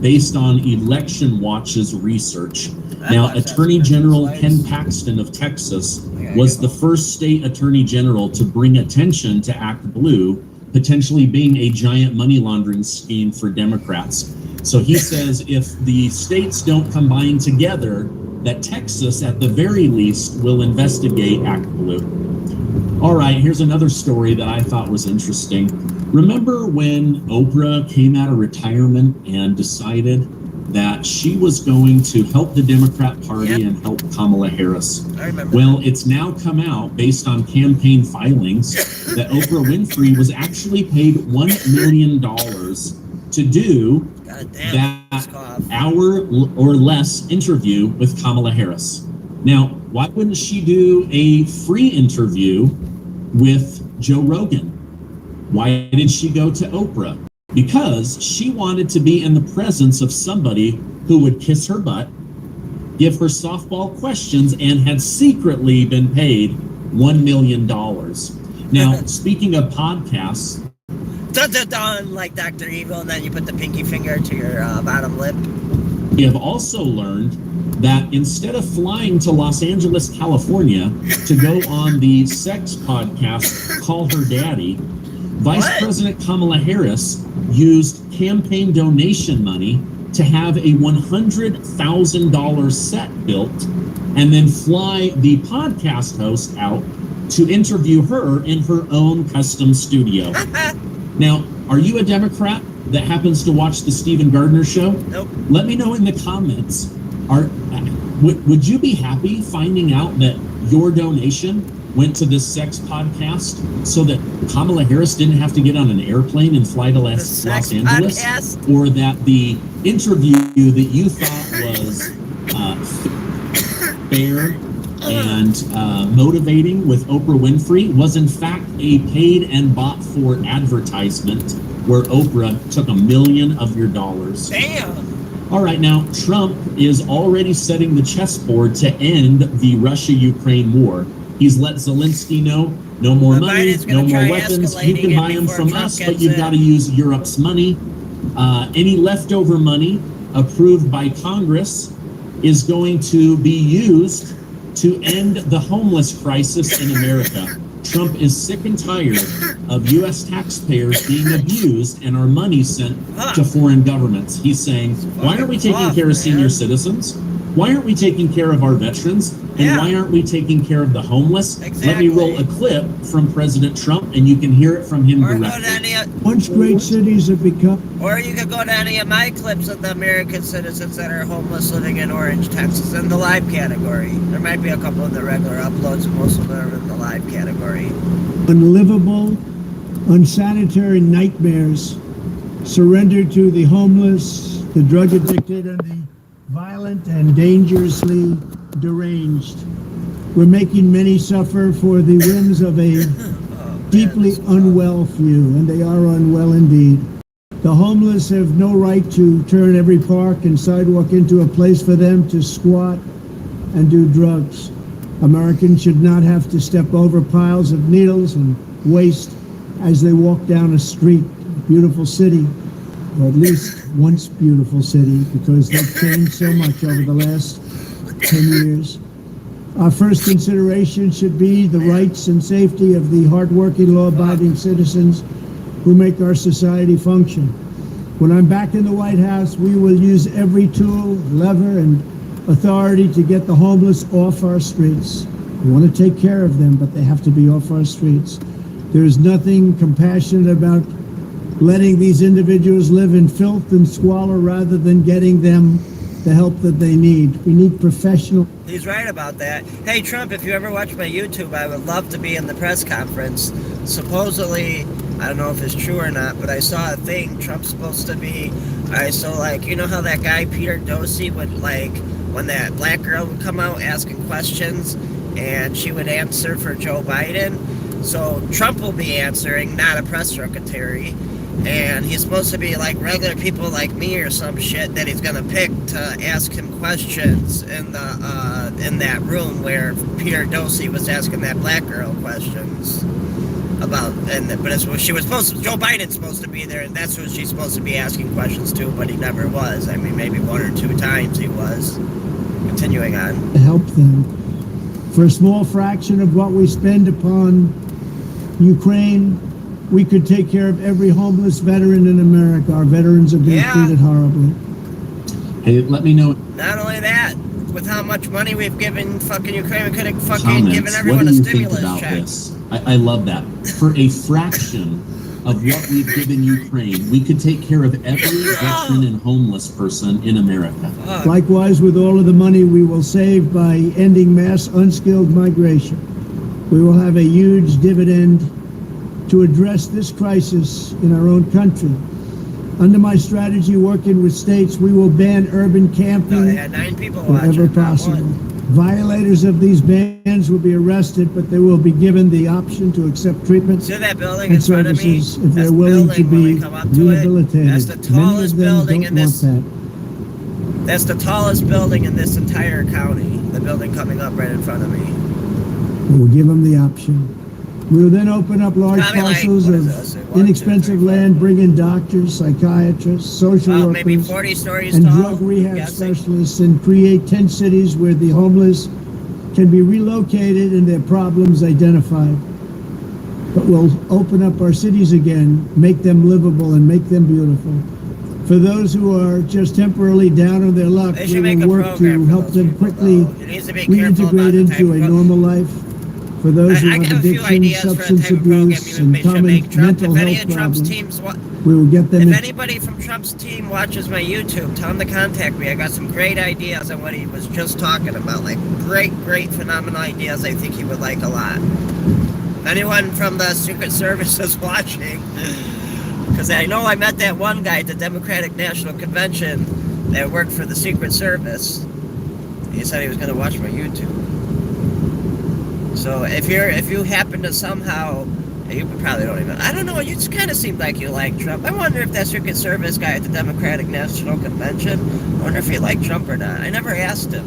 based on Election Watch's research. Now, Attorney General Ken Paxton of Texas was the first state attorney general to bring attention to Act Blue, potentially being a giant money laundering scheme for Democrats. So he says if the states don't combine together, that Texas, at the very least, will investigate Act Blue. All right, here's another story that I thought was interesting. Remember when Oprah came out of retirement and decided that she was going to help the Democrat Party and help Kamala Harris? I remember. Well, it's now come out, based on campaign filings, that Oprah Winfrey was actually paid $1 million to do that hour or less interview with Kamala Harris. Now, why wouldn't she do a free interview with Joe Rogan? Why did she go to Oprah? Because she wanted to be in the presence of somebody who would kiss her butt, give her softball questions, and had secretly been paid $1 million. Now, speaking of podcasts, Dun, dun, dun, like Dr. Evil, and then you put the pinky finger to your bottom lip. we have also learned that instead of flying to Los Angeles, California to go on the sex podcast Call Her Daddy, Vice President Kamala Harris used campaign donation money to have a $100,000 set built and then fly the podcast host out to interview her in her own custom studio. Now, are you a Democrat that happens to watch the Stephen Gardner show? Nope. Let me know in the comments. Would you be happy finding out that your donation went to this sex podcast so that Kamala Harris didn't have to get on an airplane and fly to Los Angeles? Podcast? Or that the interview that you thought was fair and motivating with Oprah Winfrey was in fact a paid and bought for advertisement where Oprah took $1 million of your dollars? Damn! All right, now Trump is already setting the chessboard to end the Russia-Ukraine war. He's let Zelensky know, no more money, no more weapons. You can buy them from us, but you've got to use Europe's money. Any leftover money approved by Congress is going to be used to end the homeless crisis in America. Trump is sick and tired of U.S. taxpayers being abused and our money sent to foreign governments. He's saying, why aren't we taking care of senior citizens? Why aren't we taking care of our veterans? And why aren't we taking care of the homeless? Let me roll a clip from President Trump, and you can hear it from him directly. Once great cities have become... Or you could go to any of my clips of the American citizens that are homeless living in Orange, Texas, in the live category. There might be a couple in the regular uploads, most of them are in the live category. Unlivable, unsanitary nightmares surrendered to the homeless, the drug addicted, and the violent and dangerously deranged. We're making many suffer for the whims of a deeply unwell few, and they are unwell indeed. The homeless have no right to turn every park and sidewalk into a place for them to squat and do drugs. Americans should not have to step over piles of needles and waste as they walk down a street, a beautiful city, or at least once beautiful city, because they've changed so much over the last 10 years. Our first consideration should be the rights and safety of the hardworking, law-abiding citizens who make our society function. When I'm back in the White House, we will use every tool, lever, and authority to get the homeless off our streets. We want to take care of them, but they have to be off our streets. There is nothing compassionate about letting these individuals live in filth and squalor rather than getting them the help that they need. We need professional... He's right about that. Hey, Trump, if you ever watch my YouTube, I would love to be in the press conference. Supposedly, I don't know if it's true or not, but I saw a thing. Trump's supposed to be... Alright, so, like, you know how that guy, Peter Dosey, would, like, when that black girl would come out asking questions, and she would answer for Joe Biden? So, Trump will be answering, not a press secretary. And he's supposed to be like regular people like me or some shit that he's gonna pick to ask him questions in that room where Peter Dosey was asking that black girl questions about, but it's what she was supposed to, Joe Biden's supposed to be there, and that's who she's supposed to be asking questions to, but he never was. I mean, maybe one or two times he was. Continuing on. To help them. For a small fraction of what we spend upon Ukraine, we could take care of every homeless veteran in America. Our veterans are being treated horribly. Hey, let me know. Not only that, with how much money we've given fucking Ukraine, we could have fucking given everyone a stimulus check. This? I love that. For a fraction of what we've given Ukraine, we could take care of every veteran and homeless person in America. Likewise, with all of the money we will save by ending mass unskilled migration, we will have a huge dividend to address this crisis in our own country. Under my strategy, working with states, we will ban urban camping wherever possible. Violators of these bans will be arrested, but they will be given the option to accept treatment and services if they're willing to be rehabilitated. That's the tallest building in this. That's the tallest building in this entire county. The building coming up right in front of me. We will give them the option. We will then open up large parcels of inexpensive land, bring in doctors, psychiatrists, social workers, maybe 40 stories and tall, drug rehab specialists, and create 10 cities where the homeless can be relocated and their problems identified. But we'll open up our cities again, make them livable and make them beautiful. For those who are just temporarily down on their luck, we will work to help them quickly reintegrate into a normal life. For those who have addiction, substance abuse, and common mental health problems, we will get them in. If anybody from Trump's team watches my YouTube, tell them to contact me. I got some great ideas on what he was just talking about. Like, great, phenomenal ideas I think he would like a lot. If anyone from the Secret Service is watching, because I know I met that one guy at the Democratic National Convention that worked for the Secret Service. He said he was going to watch my YouTube. So if you happen to somehow, you probably don't even, I don't know, you just kind of seemed like you like Trump. I wonder if that Secret Service guy at the Democratic National Convention, I wonder if he liked Trump or not. I never asked him.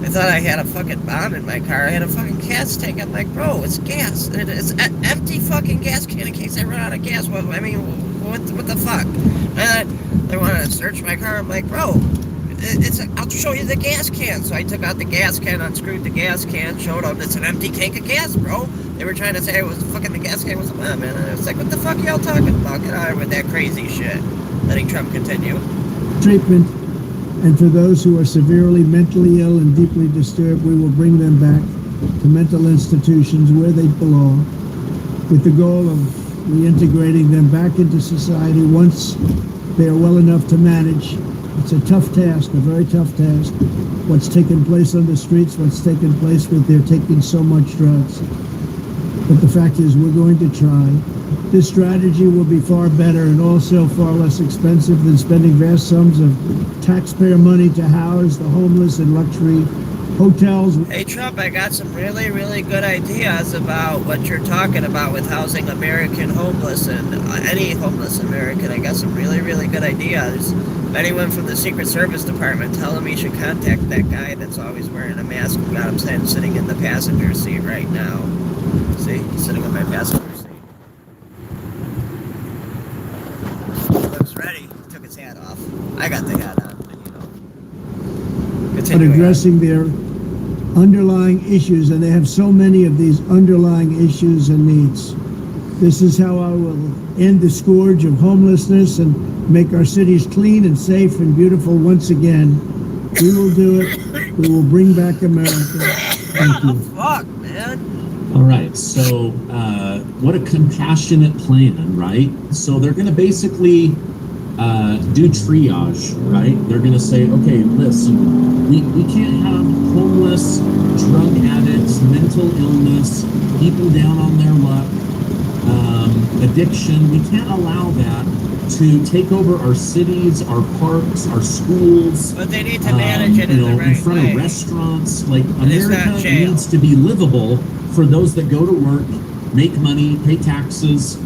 I thought I had a fucking bomb in my car. I had a fucking gas tank. I'm like, bro, it's gas. It's an empty fucking gas can in case I run out of gas. What the fuck? And they wanted to search my car. I'm like, bro, I'll show you the gas can. So I took out the gas can, unscrewed the gas can, showed them it's an empty tank of gas, bro. They were trying to say it was fucking the gas can was a bomb, man. And I was like, what the fuck are y'all talking about? Get out of here with that crazy shit. Letting Trump continue. Treatment And for those who are severely mentally ill and deeply disturbed, we will bring them back to mental institutions where they belong, with the goal of reintegrating them back into society once they are well enough to manage. It's a tough task, a very tough task. What's taken place on the streets, what's taken place with their taking so much drugs. But the fact is, we're going to try. This strategy will be far better and also far less expensive than spending vast sums of taxpayer money to house the homeless in luxury hotels. Hey Trump, I got some really, really good ideas about what you're talking about with housing American homeless and any homeless American. I got some really, really good ideas. If anyone from the Secret Service Department, tell him he should contact that guy that's always wearing a mask who got him sitting in the passenger seat right now. See, he's sitting in my passenger seat. He looks ready. He took his hat off. I got the hat on, but you know. But addressing their underlying issues, and they have so many of these underlying issues and needs. This is how I will end the scourge of homelessness and make our cities clean and safe and beautiful once again. We will do it. We will bring back America. Thank you. Fuck, man. All right, so what a compassionate plan, right? So they're going to basically do triage, right? They're going to say, okay, listen, we can't have homeless, drug addicts, mental illness, people down on their luck, addiction. We can't allow that to take over our cities, our parks, our schools. But they need to manage it in the right in front way. of restaurants. Like, It's not America jail. needs to be livable for those that go to work, make money, pay taxes,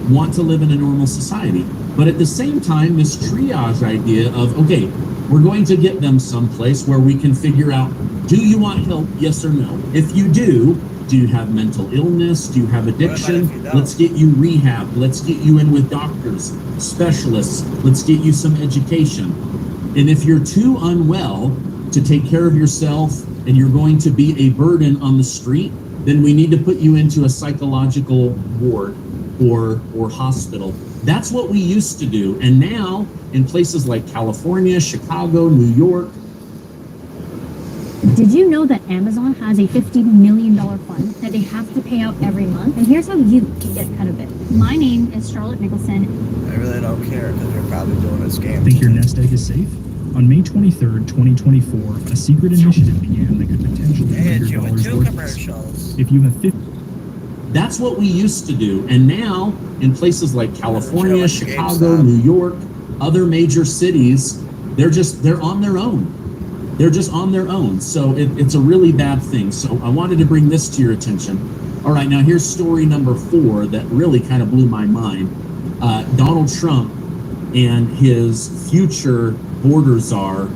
want to live in a normal society. But at the same time, this triage idea of, okay, we're going to get them someplace where we can figure out, do you want help, yes or no? If you do you have mental illness? Do you have addiction? Let's get you rehab. Let's get you in with doctors, specialists. Let's get you some education. And if you're too unwell to take care of yourself and you're going to be a burden on the street, then we need to put you into a psychological ward or hospital. That's what we used to do. And now, in places like California, Chicago, New York. Did you know that Amazon has a $50 million fund that they have to pay out every month? And here's how you can get a cut of it. My name is Charlotte Nicholson. I really don't care because they're probably doing a scam. Think your nest egg is safe? On May 23rd, 2024, a secret initiative began that could potentially hit you with $100 two worth. commercials. If you have 50. That's what we used to do. And now, in places like California, Chicago, New York, other major cities, they're on their own. They're just on their own. So it's a really bad thing. So I wanted to bring this to your attention. All right, now here's story number 4 that really kind of blew my mind. Donald Trump and his future border czar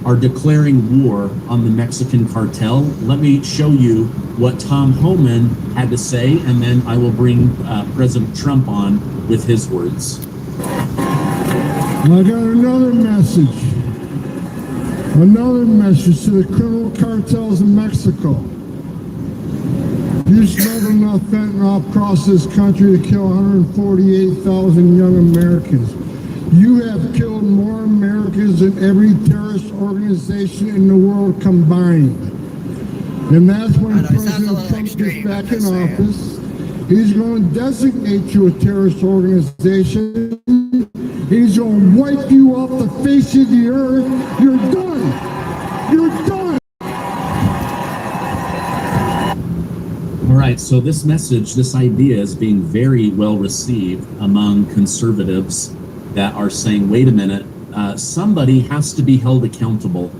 are declaring war on the Mexican cartel. Let me show you what Tom Homan had to say, and then I will bring President Trump on with his words. I got another message. Another message to the criminal cartels in Mexico. You smuggled enough fentanyl across this country to kill 148,000 young Americans. You have killed more Americans than every terrorist organization in the world combined. And that's when President Trump gets back in office. He's going to designate you a terrorist organization. He's going to wipe you off the face of the earth. You're done. You're done. All right, so this message, this idea is being very well received among conservatives that are saying, wait a minute, somebody has to be held accountable.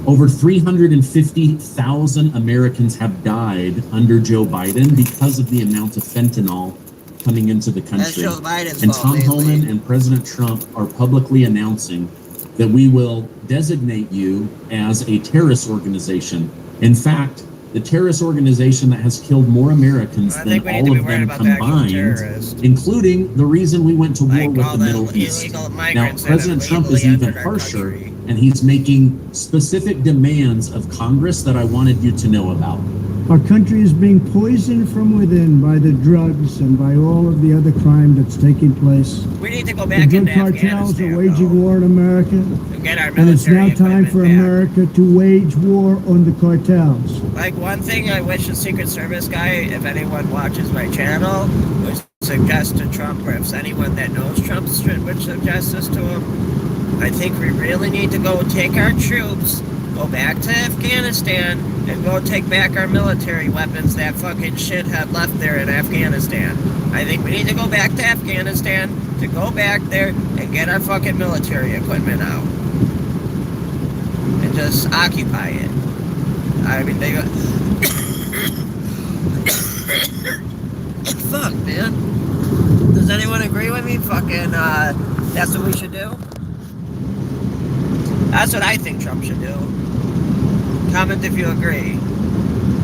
Over 350,000 Americans have died under Joe Biden because of the amount of fentanyl coming into the country. That's Joe Biden's And fault, Tom mainly. Homan and President Trump are publicly announcing that we will designate you as a terrorist organization. In fact, the terrorist organization that has killed more Americans I than think we need all to be of worried them about the actual combined, terrorists. including the reason we went to war Like with all the the Middle East. illegal Now, migrants that President have Trump is illegally even entered our harsher, country. and he's making specific demands of Congress that I wanted you to know about. Our country is being poisoned from within by the drugs and by all of the other crime that's taking place. We need to go back The into drug cartels Afghanistan, are waging war in America, to get our and it's now military time for equipment back. America to wage war on the cartels. Like, one thing I wish the Secret Service guy, if anyone watches my channel, would suggest to Trump, or if anyone that knows Trump would suggest this to him, I think we really need to go take our troops, go back to Afghanistan, and go take back our military weapons that fucking shithead left there in Afghanistan. I think we need to go back to Afghanistan, to go back there and get our fucking military equipment out. And just occupy it. I mean, they got... Fuck, man. Does anyone agree with me? Fucking, that's what we should do? That's what I think Trump should do. Comment if you agree.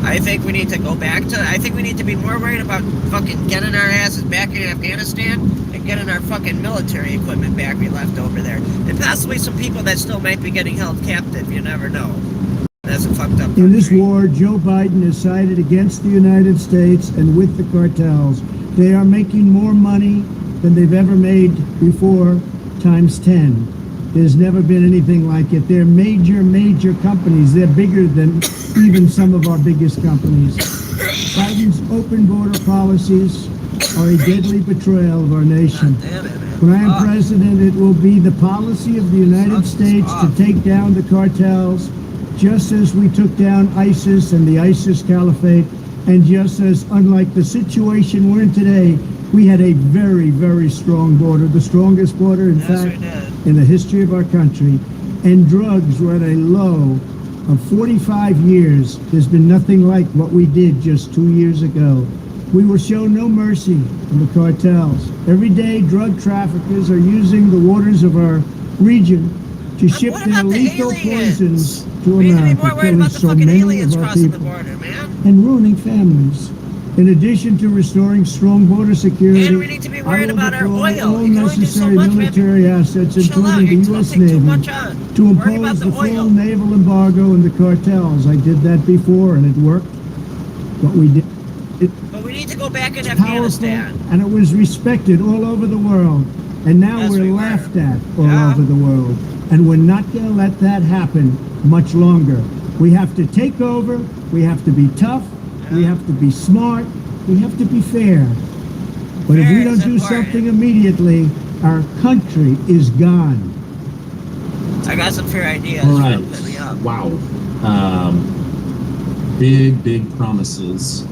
I think we need to go back to... I think we need to be more worried about fucking getting our asses back in Afghanistan and getting our fucking military equipment back we left over there. And possibly some people that still might be getting held captive. You never know. That's a fucked up country. In this war, Joe Biden has sided against the United States and with the cartels. They are making more money than they've ever made before, times 10. There's never been anything like it. They're major companies. They're bigger than even some of our biggest companies. Biden's open border policies are a deadly betrayal of our nation. When I am president, it will be the policy of the United States to take down the cartels, just as we took down ISIS and the ISIS Caliphate, and just as, unlike the situation we're in today, we had a very strong border, the strongest border, in fact, in the history of our country. And drugs were at a low of 45 years. There's been nothing like what we did just 2 years ago. We will show no mercy in the cartels. Every day, drug traffickers are using the waters of our region to ship their lethal poisons to America, killing so many of our people and ruining families. In addition to restoring strong border security, And we need to be worried about our oil. all You can only do so necessary much, man. military assets, Chill out. including the You're U.S. taking too Navy, much on. to Worry about impose the the full oil. naval embargo on the cartels. I did that before, and it worked. What we did, But we need to go back in powerful, Afghanistan. and it was respected all over the world. And now Yes, we're we were. laughed at all over the world. And we're not going to let that happen much longer. We have to take over. We have to be tough. We have to be smart. We have to be fair. But if Fair we don't is do important. something immediately, our country is gone. I got some fair ideas. All right. Hit me up. Wow. Big promises.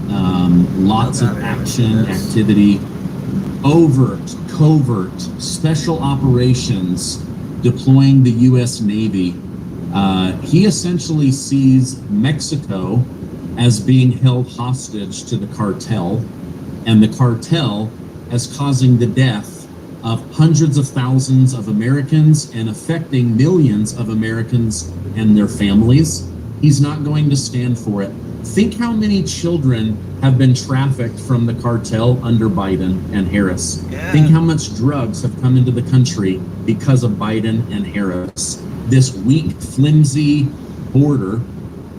Lots of action, activity, overt, covert, special operations, deploying the U.S. Navy. He essentially sees Mexico as being held hostage to the cartel, and the cartel as causing the death of hundreds of thousands of Americans and affecting millions of Americans and their families. He's not going to stand for it. Think how many children have been trafficked from the cartel under Biden and Harris. Yeah. Think how much drugs have come into the country because of Biden and Harris. This weak, flimsy border,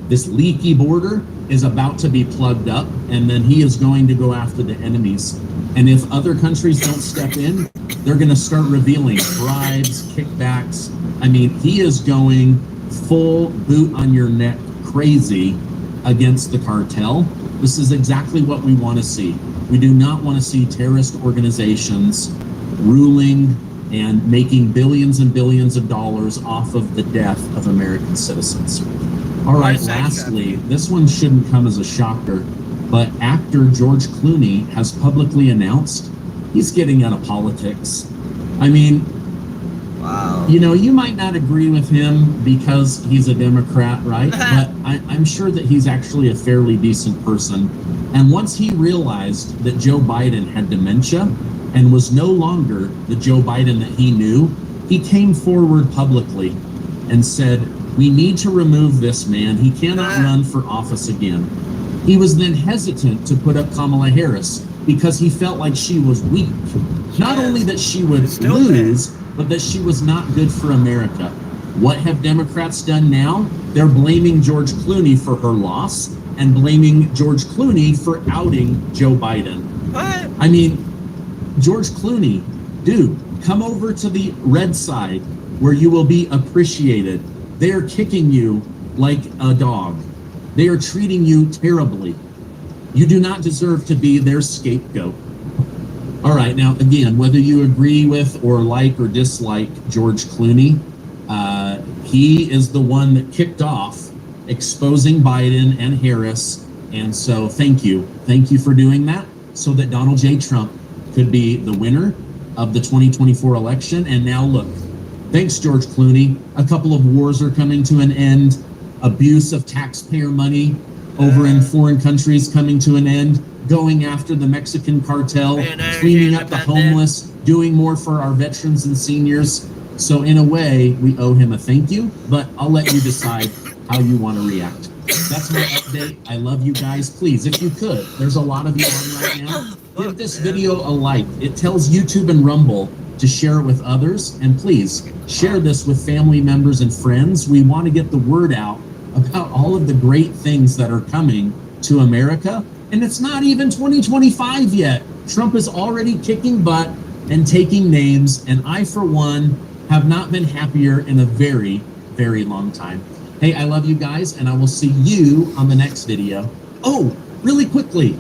this leaky border is about to be plugged up, and then he is going to go after the enemies. And if other countries don't step in, they're going to start revealing bribes, kickbacks. I mean, he is going full boot on your neck crazy against the cartel. This is exactly what we want to see. We do not want to see terrorist organizations ruling and making billions and billions of dollars off of the death of American citizens. All right, lastly, this one shouldn't come as a shocker, but actor George Clooney has publicly announced he's getting out of politics. I mean, wow. You know, you might not agree with him because he's a Democrat, right? But I'm sure that he's actually a fairly decent person. And once he realized that Joe Biden had dementia and was no longer the Joe Biden that he knew, he came forward publicly and said, we need to remove this man. He cannot run for office again. He was then hesitant to put up Kamala Harris because he felt like she was weak. Not only that she would lose, but that she was not good for America. What have Democrats done now? They're blaming George Clooney for her loss, and blaming George Clooney for outing Joe Biden. What? I mean, George Clooney, dude, come over to the red side where you will be appreciated. They are kicking you like a dog. They are treating you terribly. You do not deserve to be their scapegoat. All right, now again, whether you agree with or like or dislike George Clooney, he is the one that kicked off exposing Biden and Harris. And so thank you. Thank you for doing that so that Donald J. Trump could be the winner of the 2024 election. And now look, thanks, George Clooney. A couple of wars are coming to an end. Abuse of taxpayer money over in foreign countries coming to an end. Going after the Mexican cartel, cleaning up the homeless, doing more for our veterans and seniors. So in a way, we owe him a thank you, but I'll let you decide how you want to react. That's my update. I love you guys. Please, if you could, there's a lot of you on right now. Give this video a like. It tells YouTube and Rumble to share it with others. And please, share this with family members and friends. We want to get the word out about all of the great things that are coming to America. And it's not even 2025 yet. Trump is already kicking butt and taking names. And I, for one, have not been happier in a very, very long time. Hey, I love you guys, and I will see you on the next video. Oh, really quickly,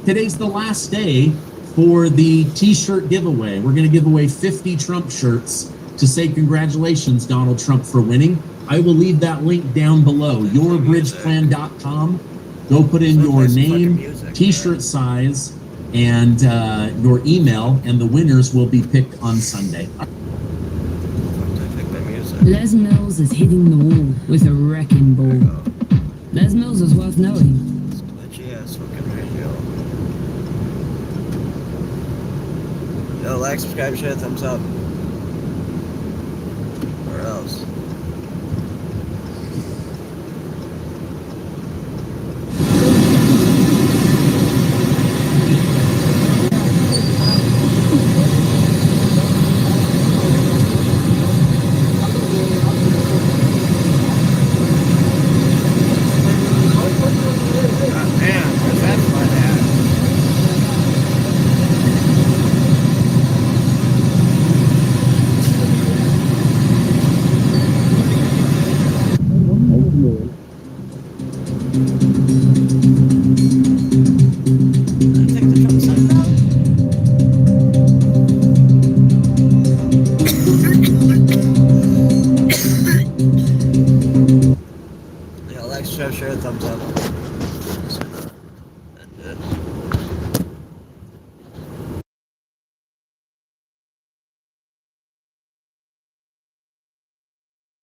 today's the last day for the t-shirt giveaway. We're going to give away 50 Trump shirts to say congratulations, Donald Trump, for winning. I will leave that link down below, yourbridgeplan.com. Go put in your name, t-shirt size, and your email, and the winners will be picked on Sunday. Les Mills is hitting the wall with a wrecking ball. Les Mills is worth knowing. Yo, like, subscribe, share, thumbs up. Or else.